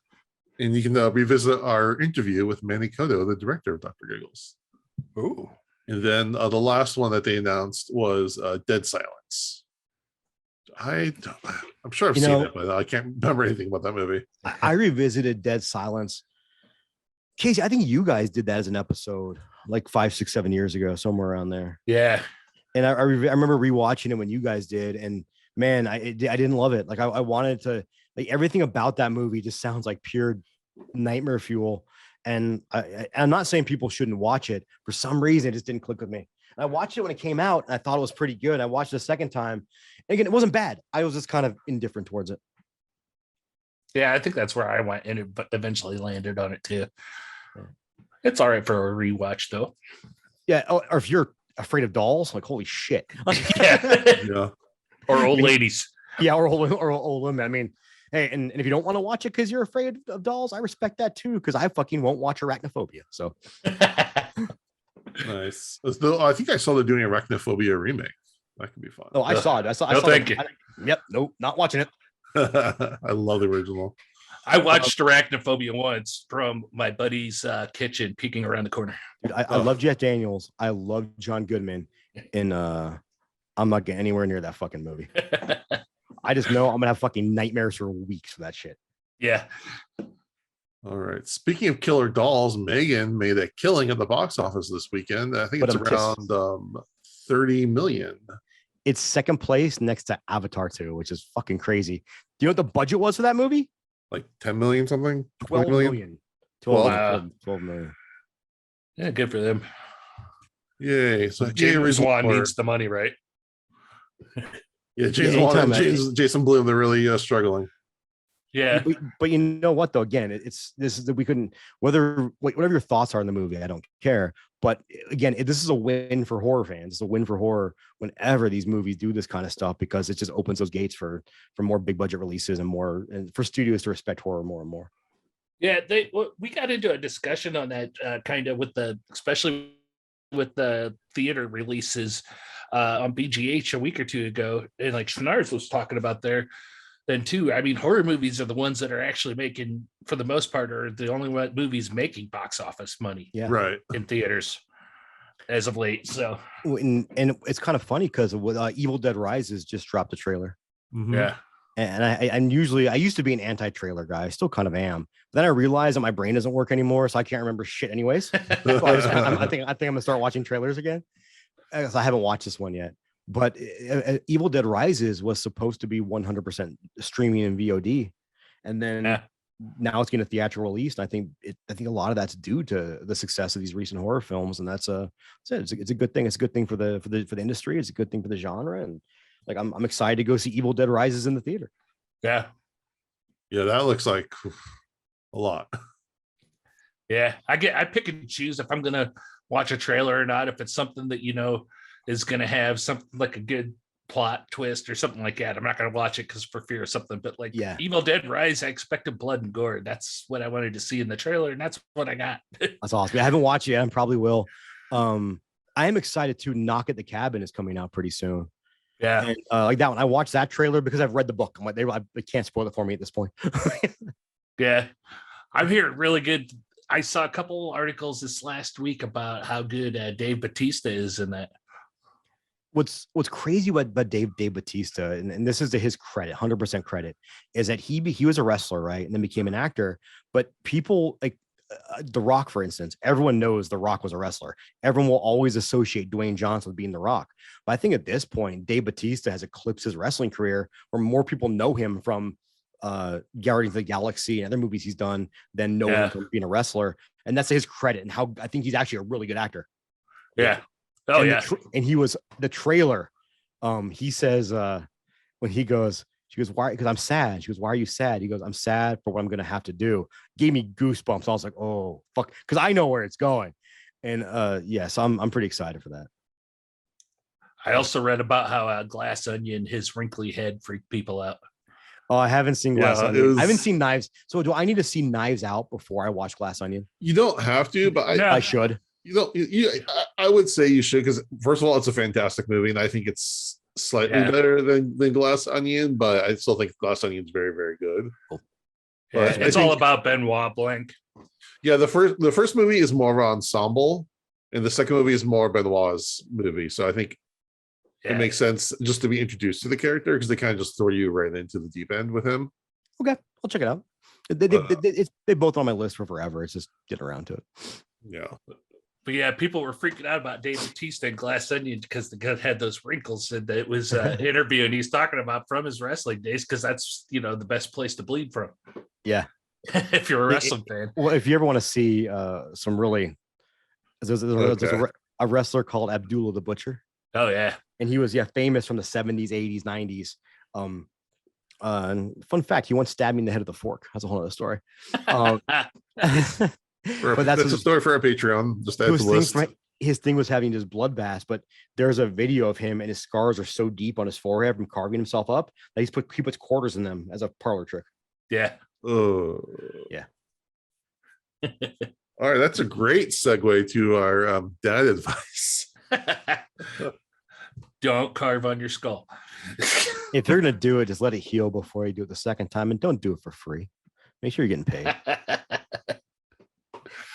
and you can revisit our interview with Manny Cotto, the director of Dr. Giggles. Ooh. And then the last one that they announced was Dead Silence. I'm sure I've seen it, but I can't remember anything about that movie. I revisited Dead Silence. Casey, I think you guys did that as an episode like 5, 6, 7 years ago, somewhere around there. Yeah. And I remember rewatching it when you guys did, and man, I didn't love it. Like I wanted to, like, everything about that movie just sounds like pure nightmare fuel. And I'm not saying people shouldn't watch it. For some reason, it just didn't click with me. And I watched it when it came out, and I thought it was pretty good. I watched it a second time. And again, it wasn't bad. I was just kind of indifferent towards it. Yeah, I think that's where I went, and it eventually landed on it too. It's all right for a rewatch, though. Yeah, or if you're afraid of dolls, like, holy shit. Yeah. Or old ladies. Yeah, or old women. I mean, hey, and if you don't want to watch it because you're afraid of dolls, I respect that too, because I fucking won't watch Arachnophobia. So Nice. Though I think I saw they're doing Arachnophobia remake. That could be fun. Oh, I saw it. I saw thank you. Yep. Nope. Not watching it. I love the original. I watched Arachnophobia once from my buddy's kitchen, peeking around the corner. Dude, I love Jeff Daniels. I love John Goodman. And I'm not getting anywhere near that fucking movie. I just know I'm gonna have fucking nightmares for weeks for that shit. Yeah. All right. Speaking of killer dolls, Megan made a killing at the box office this weekend. I think it's around 30 million. It's second place next to Avatar 2, which is fucking crazy. Do you know what the budget was for that movie? Like 10 million something? 12 million. 12 million. Yeah, good for them. Yay. So James Wan needs the money, right? Yeah, James Wan and Jason Blum, they're really struggling. Yeah. But you know what though? Again, it's this is that we couldn't whatever your thoughts are in the movie, I don't care. But again, this is a win for horror fans. It's a win for horror whenever these movies do this kind of stuff, because it just opens those gates for more big budget releases and for studios to respect horror more and more. Yeah, we got into a discussion on that kind of especially with the theater releases on BGH a week or two ago, and like Schnars was talking about there. Then too, I mean, horror movies are the ones that are actually making, for the most part, are the only movies making box office money. Yeah, right, in theaters as of late. So, and it's kind of funny because with Evil Dead Rises just dropped a trailer. Mm-hmm. Yeah, and I used to be an anti-trailer guy. I still kind of am. But then I realized that my brain doesn't work anymore, so I can't remember shit anyways. So I think I'm gonna start watching trailers again. Because I haven't watched this one yet. But Evil Dead Rises was supposed to be 100% streaming in VOD, and then now it's getting a theatrical release. And I think a lot of that's due to the success of these recent horror films, and it's a good thing. It's a good thing for the industry. It's a good thing for the genre, and like I'm excited to go see Evil Dead Rises in the theater. Yeah, that looks like a lot. Yeah, I pick and choose if I'm gonna watch a trailer or not. If it's something that is going to have something like a good plot twist or something like that, I'm not going to watch it because for fear of something. But like Evil Dead Rise, I expected blood and gore. That's what I wanted to see in the trailer, and that's what I got. That's awesome. I haven't watched it yet. I probably will. I am excited to Knock at the Cabin is coming out pretty soon. Yeah, and like that one, I watched that trailer because I've read the book. I'm like, they can't spoil it for me at this point. Yeah, I'm hearing really good. I saw a couple articles this last week about how good Dave Bautista is in that. What's crazy about Dave Bautista, and this is to his credit, 100% credit, is that he was a wrestler, right, and then became an actor. But people like The Rock, for instance, everyone knows The Rock was a wrestler. Everyone will always associate Dwayne Johnson with being The Rock. But I think at this point, Dave Bautista has eclipsed his wrestling career, where more people know him from Guardians of the Galaxy and other movies he's done than know him from being a wrestler. And that's his credit, and how I think he's actually a really good actor. Yeah. Oh, and and he was the trailer. He says when he goes, she goes, why? Because I'm sad. She goes, why are you sad? He goes, I'm sad for what I'm gonna have to do. Gave me goosebumps. I was like, oh fuck, because I know where it's going. And so I'm pretty excited for that. I also read about how Glass Onion, his wrinkly head, freaked people out. Oh, I haven't seen Glass Onion. I haven't seen Knives. So do I need to see Knives Out before I watch Glass Onion? You don't have to, but I should. I would say you should, because first of all, it's a fantastic movie, and I think it's slightly better than Glass Onion, but I still think Glass Onion is very, very good. Cool. But it's all about Benoit Blanc. Yeah, the first movie is more of an ensemble, and the second movie is more Benoit's movie. So I think it makes sense just to be introduced to the character, because they kind of just throw you right into the deep end with him. Okay, I'll check it out. They both on my list for forever. It's just getting around to it. Yeah. But yeah, people were freaking out about Dave Bautista and Glass Onion because the guy had those wrinkles, and it was an interview, and he's talking about from his wrestling days, because that's the best place to bleed from. Yeah, if you're a wrestling fan. Well, if you ever want to see some really, there's a wrestler called Abdullah the Butcher. Oh yeah, and he was famous from the 70s, 80s, 90s. Fun fact: he once stabbed me in the head with a fork. That's a whole other story. But that's a story for our Patreon. Just add to the list. His thing was having just bloodbaths, but there's a video of him, and his scars are so deep on his forehead from carving himself up that he puts quarters in them as a parlor trick. Yeah. Oh. Yeah. All right, that's a great segue to our dad advice. Don't carve on your skull. If you're gonna do it, just let it heal before you do it the second time, and don't do it for free. Make sure you're getting paid.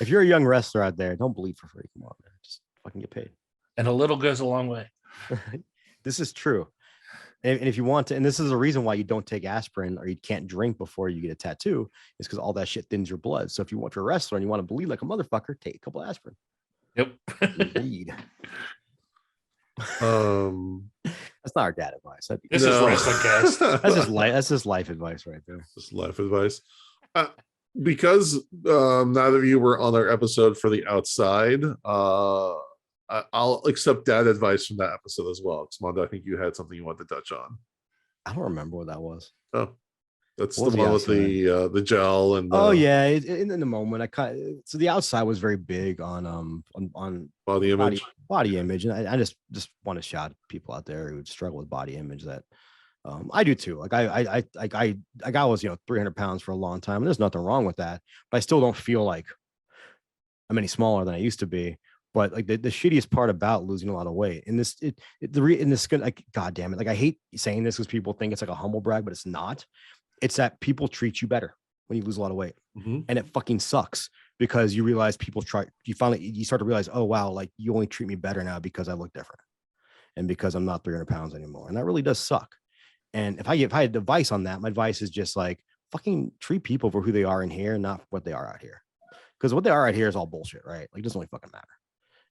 If you're a young wrestler out there, don't bleed for free. Come on, man. Just fucking get paid. And a little goes a long way. This is true. And if you want to, and this is a reason why you don't take aspirin or you can't drink before you get a tattoo, is because all that shit thins your blood. So if you're a wrestler and you want to bleed like a motherfucker, take a couple of aspirin. Yep. Bleed. That's not our dad advice. This is wrestling cast. That's just life advice right there. Just life advice. Because neither of you were on our episode for the outside, I'll accept dad advice from that episode as well. Because Mondo, I think you had something you wanted to touch on. I don't remember what that was. Oh, that's the one with the gel and yeah. In the moment, so the outside was very big on body image. Body image, and I just want to shout people out there who struggle with body image that I do too. Like I was 300 pounds for a long time, and there's nothing wrong with that. But I still don't feel like I'm any smaller than I used to be. But like the shittiest part about losing a lot of weight, like, God damn it, like I hate saying this because people think it's like a humble brag, but it's not. It's that people treat you better when you lose a lot of weight, and it fucking sucks because you realize you start to realize, oh wow, like you only treat me better now because I look different, and because I'm not 300 pounds anymore, and that really does suck. And if I had advice on that, my advice is just like fucking treat people for who they are in here, not what they are out here, because what they are out here is all bullshit, right? Like it doesn't really fucking matter.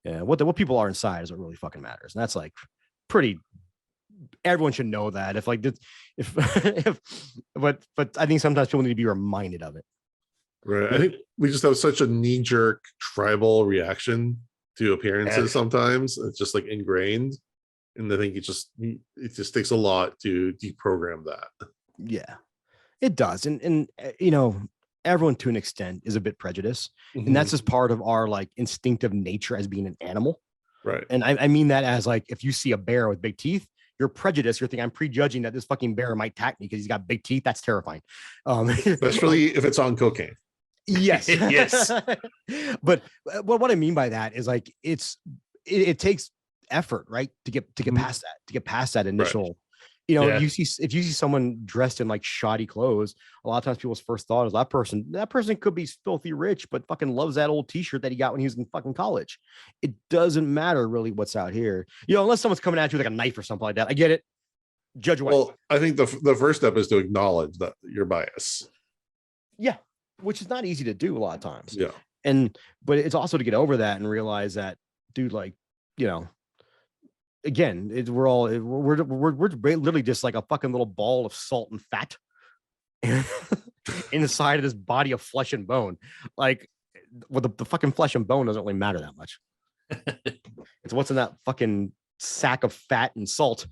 Yeah, what people are inside is what really fucking matters, and that's like pretty. Everyone should know that. But I think sometimes people need to be reminded of it. Right. I think we just have such a knee-jerk tribal reaction to appearances sometimes. It's just like ingrained. And I think it just takes a lot to deprogram that. Yeah, it does. And everyone to an extent is a bit prejudiced. And that's just part of our like instinctive nature as being an animal. Right. And I mean that as like, if you see a bear with big teeth, you're prejudiced. You're thinking, I'm prejudging that this fucking bear might attack me because he's got big teeth. That's terrifying. Especially if it's on cocaine. Yes. Yes. But what I mean by that is like, it takes effort, right? To get past that initial, right. If you see someone dressed in like shoddy clothes, a lot of times people's first thought is that person could be filthy rich, but fucking loves that old t-shirt that he got when he was in fucking college. It doesn't matter really what's out here, unless someone's coming at you with like a knife or something like that. I get it. Judge away. Well, I think the first step is to acknowledge that your bias. Yeah. Which is not easy to do a lot of times. Yeah. But it's also to get over that and realize that, dude, like, again, we're literally just like a fucking little ball of salt and fat inside of this body of flesh and bone. Like, the fucking flesh and bone doesn't really matter that much. It's what's in that fucking sack of fat and salt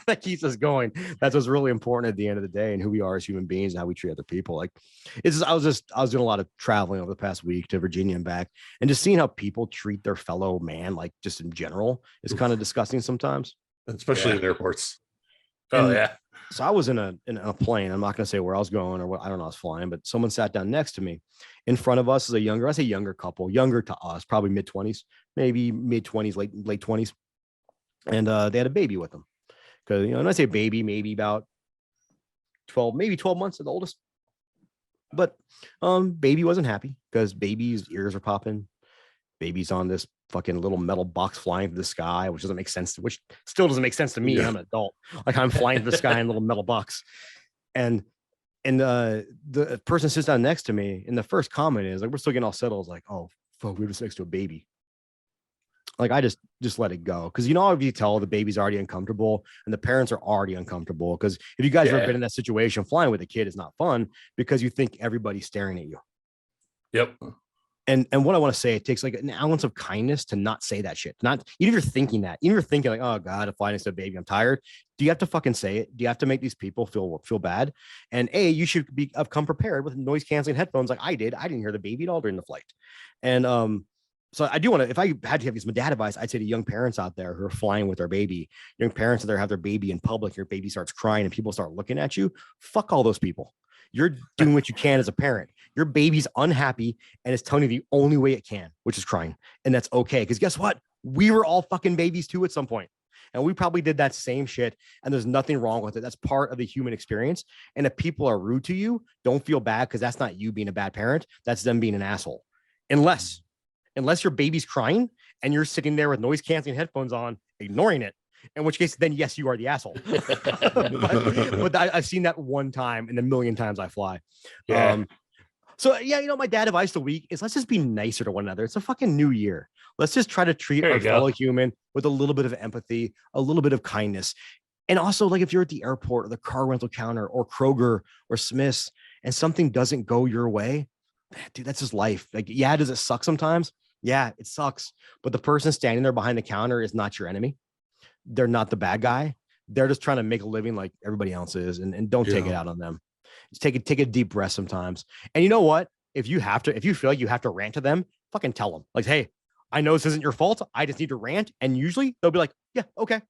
that keeps us going. That's what's really important at the end of the day, and who we are as human beings and how we treat other people. Like, I was doing a lot of traveling over the past week to Virginia and back, and just seeing how people treat their fellow man, like just in general, is kind of disgusting sometimes, especially in airports. So I was in a plane. I'm not going to say where I was going or what. I don't know. I was flying, but someone sat down next to me. In front of us is a younger couple, younger to us, probably mid-20s, maybe mid-20s, late 20s. And they had a baby with them, because when I say baby, maybe about 12 months at the oldest. But baby wasn't happy because baby's ears are popping. Baby's on this fucking little metal box flying through the sky, which still doesn't make sense to me. Yeah. I'm an adult, like I'm flying through the sky in a little metal box, and the person sits down next to me, and the first comment is like, we're still getting all settled. It's like, oh fuck, we were just next to a baby. Like, I just let it go. Because, if you tell the baby's already uncomfortable and the parents are already uncomfortable, because if you guys have ever been in that situation, flying with a kid is not fun because you think everybody's staring at you. Yep. And what I want to say, it takes like an ounce of kindness to not say that shit. Not even if you're thinking that, even if you're thinking like, oh God, I'm flying next to a baby, I'm tired. Do you have to fucking say it? Do you have to make these people feel bad? And you should have come prepared with noise canceling headphones like I did. I didn't hear the baby at all during the flight. And so I do want to, if I had to give you some dad advice, I'd say to young parents out there who are flying with their baby, young parents out there have their baby in public, your baby starts crying and people start looking at you. Fuck all those people. You're doing what you can as a parent. Your baby's unhappy and it's telling you the only way it can, which is crying. And that's okay. Because guess what? We were all fucking babies too at some point. And we probably did that same shit. And there's nothing wrong with it. That's part of the human experience. And if people are rude to you, don't feel bad because that's not you being a bad parent. That's them being an asshole. Unless your baby's crying and you're sitting there with noise canceling headphones on, ignoring it. In which case, then yes, you are the asshole. but I've seen that one time in a million times I fly. Yeah. So yeah, my dad advice of the week is let's just be nicer to one another. It's a fucking new year. Let's just try to treat our fellow human with a little bit of empathy, a little bit of kindness. And also, like if you're at the airport or the car rental counter or Kroger or Smith's and something doesn't go your way, dude, that's just life. Like, yeah, does it suck sometimes? Yeah, it sucks. But the person standing there behind the counter is not your enemy. They're not the bad guy. They're just trying to make a living like everybody else is. And don't take it out on them. Just take a deep breath sometimes. And you know what? If you feel like you have to rant to them, fucking tell them. Like, hey, I know this isn't your fault. I just need to rant. And usually they'll be like, yeah, okay.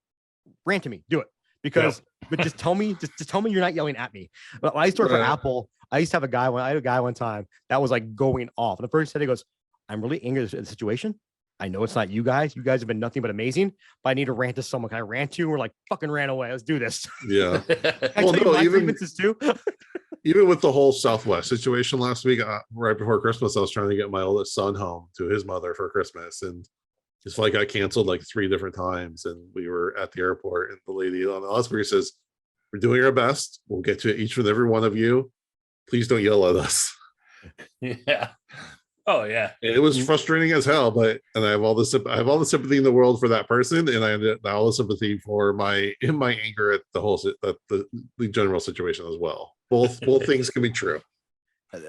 Rant to me. Do it. Because but just tell me you're not yelling at me. But when I used to work for Apple, I had a guy one time that was like going off. And the first said, he goes, I'm really angry at the situation. I know it's not you guys. You guys have been nothing but amazing, but I need to rant to someone. Can I rant to you? And we're like, fucking ran away. Let's do this. Yeah. Well, no, grievances too. Even with the whole Southwest situation last week, right before Christmas, I was trying to get my oldest son home to his mother for Christmas. And his flight got canceled like 3 different times. And we were at the airport and the lady on the loudspeaker says, we're doing our best. We'll get to each and every one of you. Please don't yell at us. Yeah. Oh yeah. And it was frustrating as hell, and I have all the sympathy in the world for that person, and I have all the sympathy for my anger at the general situation as well. Both things can be true.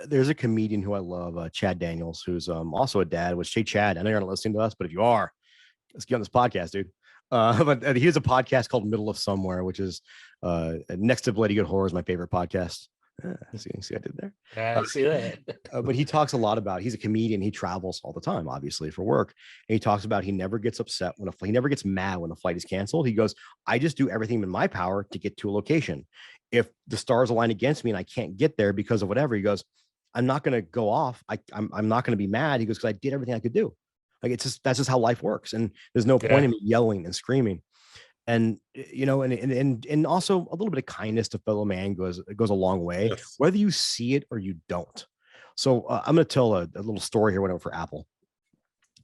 There's a comedian who I love, Chad Daniels, who's also a dad. Which, hey Chad, I know you're not listening to us, but if you are, let's get on this podcast, dude. But he has a podcast called Middle of Somewhere, which is next to Bloody Good Horror is my favorite podcast. See I did there. I see that. But he talks a lot about, he's a comedian. He travels all the time, obviously, for work. And he talks about he never gets upset he never gets mad when a flight is canceled. He goes, I just do everything in my power to get to a location. If the stars align against me and I can't get there because of whatever, he goes, I'm not going to go off. I'm not going to be mad. He goes, because I did everything I could do. Like, that's just how life works. And there's no point in me yelling and screaming. And and also a little bit of kindness to fellow man goes a long way, whether you see it or you don't. So I'm going to tell a little story here. Went over for Apple,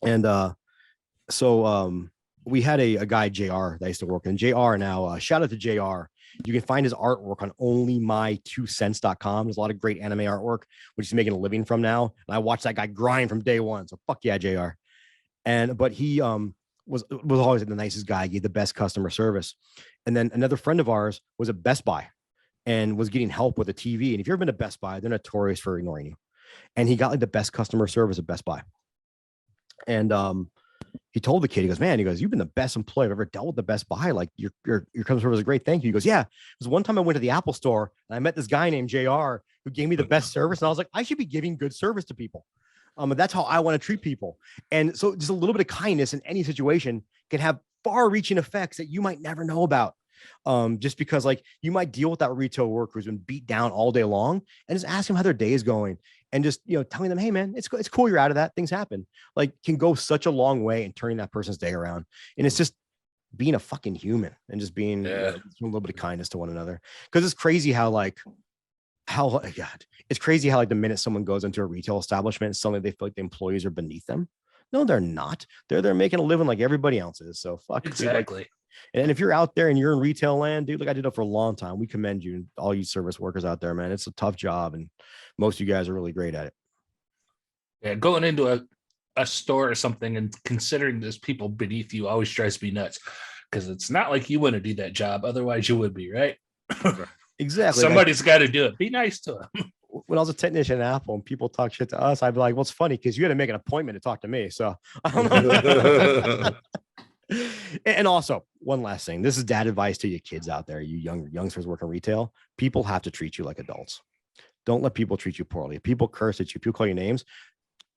and we had a guy JR that used to work in. JR now. Shout out to JR. You can find his artwork on onlymytwocents.com. There's a lot of great anime artwork, which he's making a living from now. And I watched that guy grind from day one. So fuck yeah, JR. But he was always the nicest guy, gave the best customer service. And then another friend of ours was at Best Buy and was getting help with a TV. And if you've ever been to Best Buy, they're notorious for ignoring you. And he got like the best customer service at Best Buy. And he told the kid, he goes, you've been the best employee I've ever dealt with the Best Buy. Like your customer service is great. Thank you. He goes, yeah. Because one time I went to the Apple store and I met this guy named JR who gave me the best service. And I was like, I should be giving good service to people. And that's how I want to treat people. And so just a little bit of kindness in any situation can have far-reaching effects that you might never know about. Just because like you might deal with that retail worker who's been beat down all day long and just ask them how their day is going and just, telling them, hey man, it's cool. You're out of that. Things happen. Like can go such a long way in turning that person's day around. And it's just being a fucking human and just being a little bit of kindness to one another. Cause it's crazy how it's crazy how like the minute someone goes into a retail establishment, suddenly they feel like the employees are beneath them. No, they're not. They're making a living like everybody else is. So fuck. Exactly. Dude, and if you're out there and you're in retail land, dude, like I did it for a long time. We commend you, all you service workers out there, man. It's a tough job, and most of you guys are really great at it. Yeah, going into a store or something and considering there's people beneath you always drives me nuts because it's not like you want to do that job. Otherwise, you would be, right? Exactly. Somebody's got to do it. Be nice to them. When I was a technician at Apple and people talk shit to us, I'd be like, well, it's funny because you had to make an appointment to talk to me. So I don't know. And also one last thing, this is dad advice to you kids out there, you youngsters working retail. People have to treat you like adults. Don't let people treat you poorly. If people curse at you, people call you names,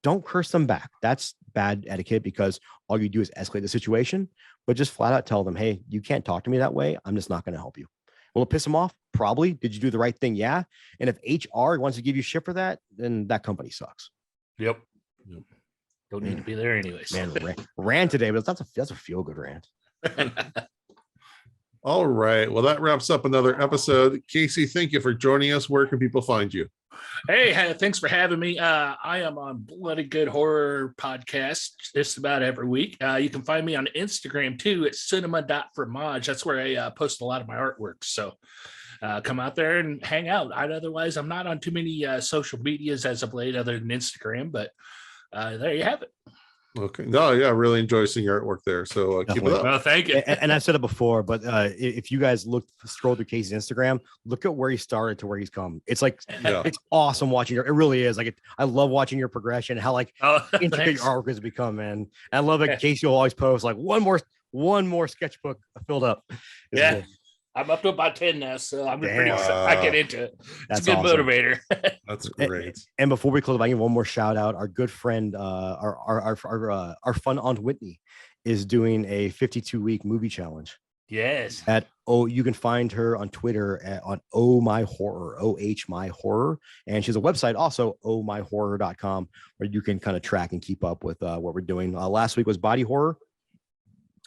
don't curse them back. That's bad etiquette because all you do is escalate the situation, but just flat out tell them, hey, you can't talk to me that way. I'm just not going to help you. Will it piss them off? Probably. Did you do the right thing? Yeah. And if HR wants to give you shit for that, then that company sucks. Yep. Don't need to be there anyways. Man, ran today, but that's a feel good rant. All right. Well, that wraps up another episode. Casey, thank you for joining us. Where can people find you? Hey, thanks for having me. I am on Bloody Good Horror Podcast just about every week. You can find me on Instagram too at cinema.fromage. That's where I post a lot of my artwork. So come out there and hang out. Otherwise, I'm not on too many social medias as of late other than Instagram, but there you have it. Okay. No, yeah, I really enjoy seeing your artwork there. So keep it up. Well, thank you. And I've said it before, but if you guys scroll through Casey's Instagram, look at where he started to where he's come. It's like it's awesome watching it really is. Like I love watching your progression, how like intricate your artwork has become, man. And I love that Casey will always post like one more sketchbook filled up. Cool. I'm up to about 10 now, so I'm pretty excited. I get into it. It's a good motivator. That's great. And before we close, I give one more shout out. Our good friend, our fun Aunt Whitney, is doing a 52-week movie challenge. Yes. You can find her on Twitter on Oh My Horror, OH My Horror, and she has a website also ohmyhorror.com where you can kind of track and keep up with what we're doing. Last week was body horror,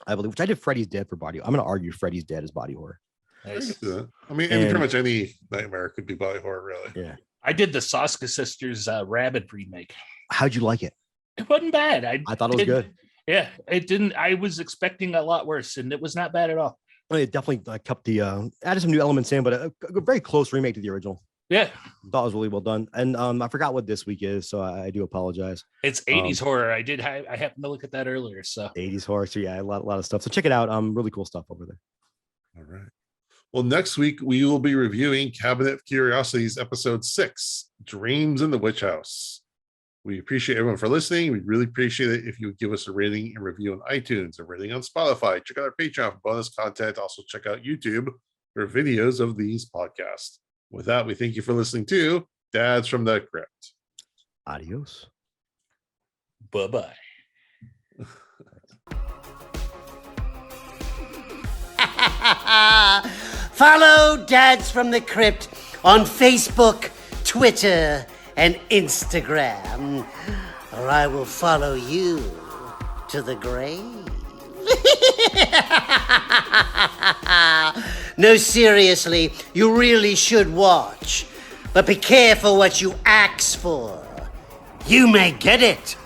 I believe, which I did Freddy's Dead for body. I'm going to argue Freddy's Dead is body horror. Nice. I mean, pretty much any nightmare could be body horror, really. Yeah. I did the Soska Sisters Rabid remake. How'd you like it? It wasn't bad. I thought it was good. Yeah, it didn't. I was expecting a lot worse, and it was not bad at all. It definitely kept added some new elements in, but a very close remake to the original. Yeah, thought it was really well done. And I forgot what this week is, so I do apologize. It's 80s horror. I happened to look at that earlier. So 80s horror. So yeah, a lot of stuff. So check it out. Really cool stuff over there. All right. Well, next week we will be reviewing Cabinet of Curiosities, episode 6, Dreams in the Witch House. We appreciate everyone for listening. We really appreciate it if you would give us a rating and review on iTunes, a rating on Spotify. Check out our Patreon for bonus content. Also check out YouTube for videos of these podcasts. With that, we thank you for listening to Dads from the Crypt. Adios. Bye-bye. Follow Dads from the Crypt on Facebook, Twitter, and Instagram, or I will follow you to the grave. No, seriously, you really should watch, but be careful what you ask for. You may get it.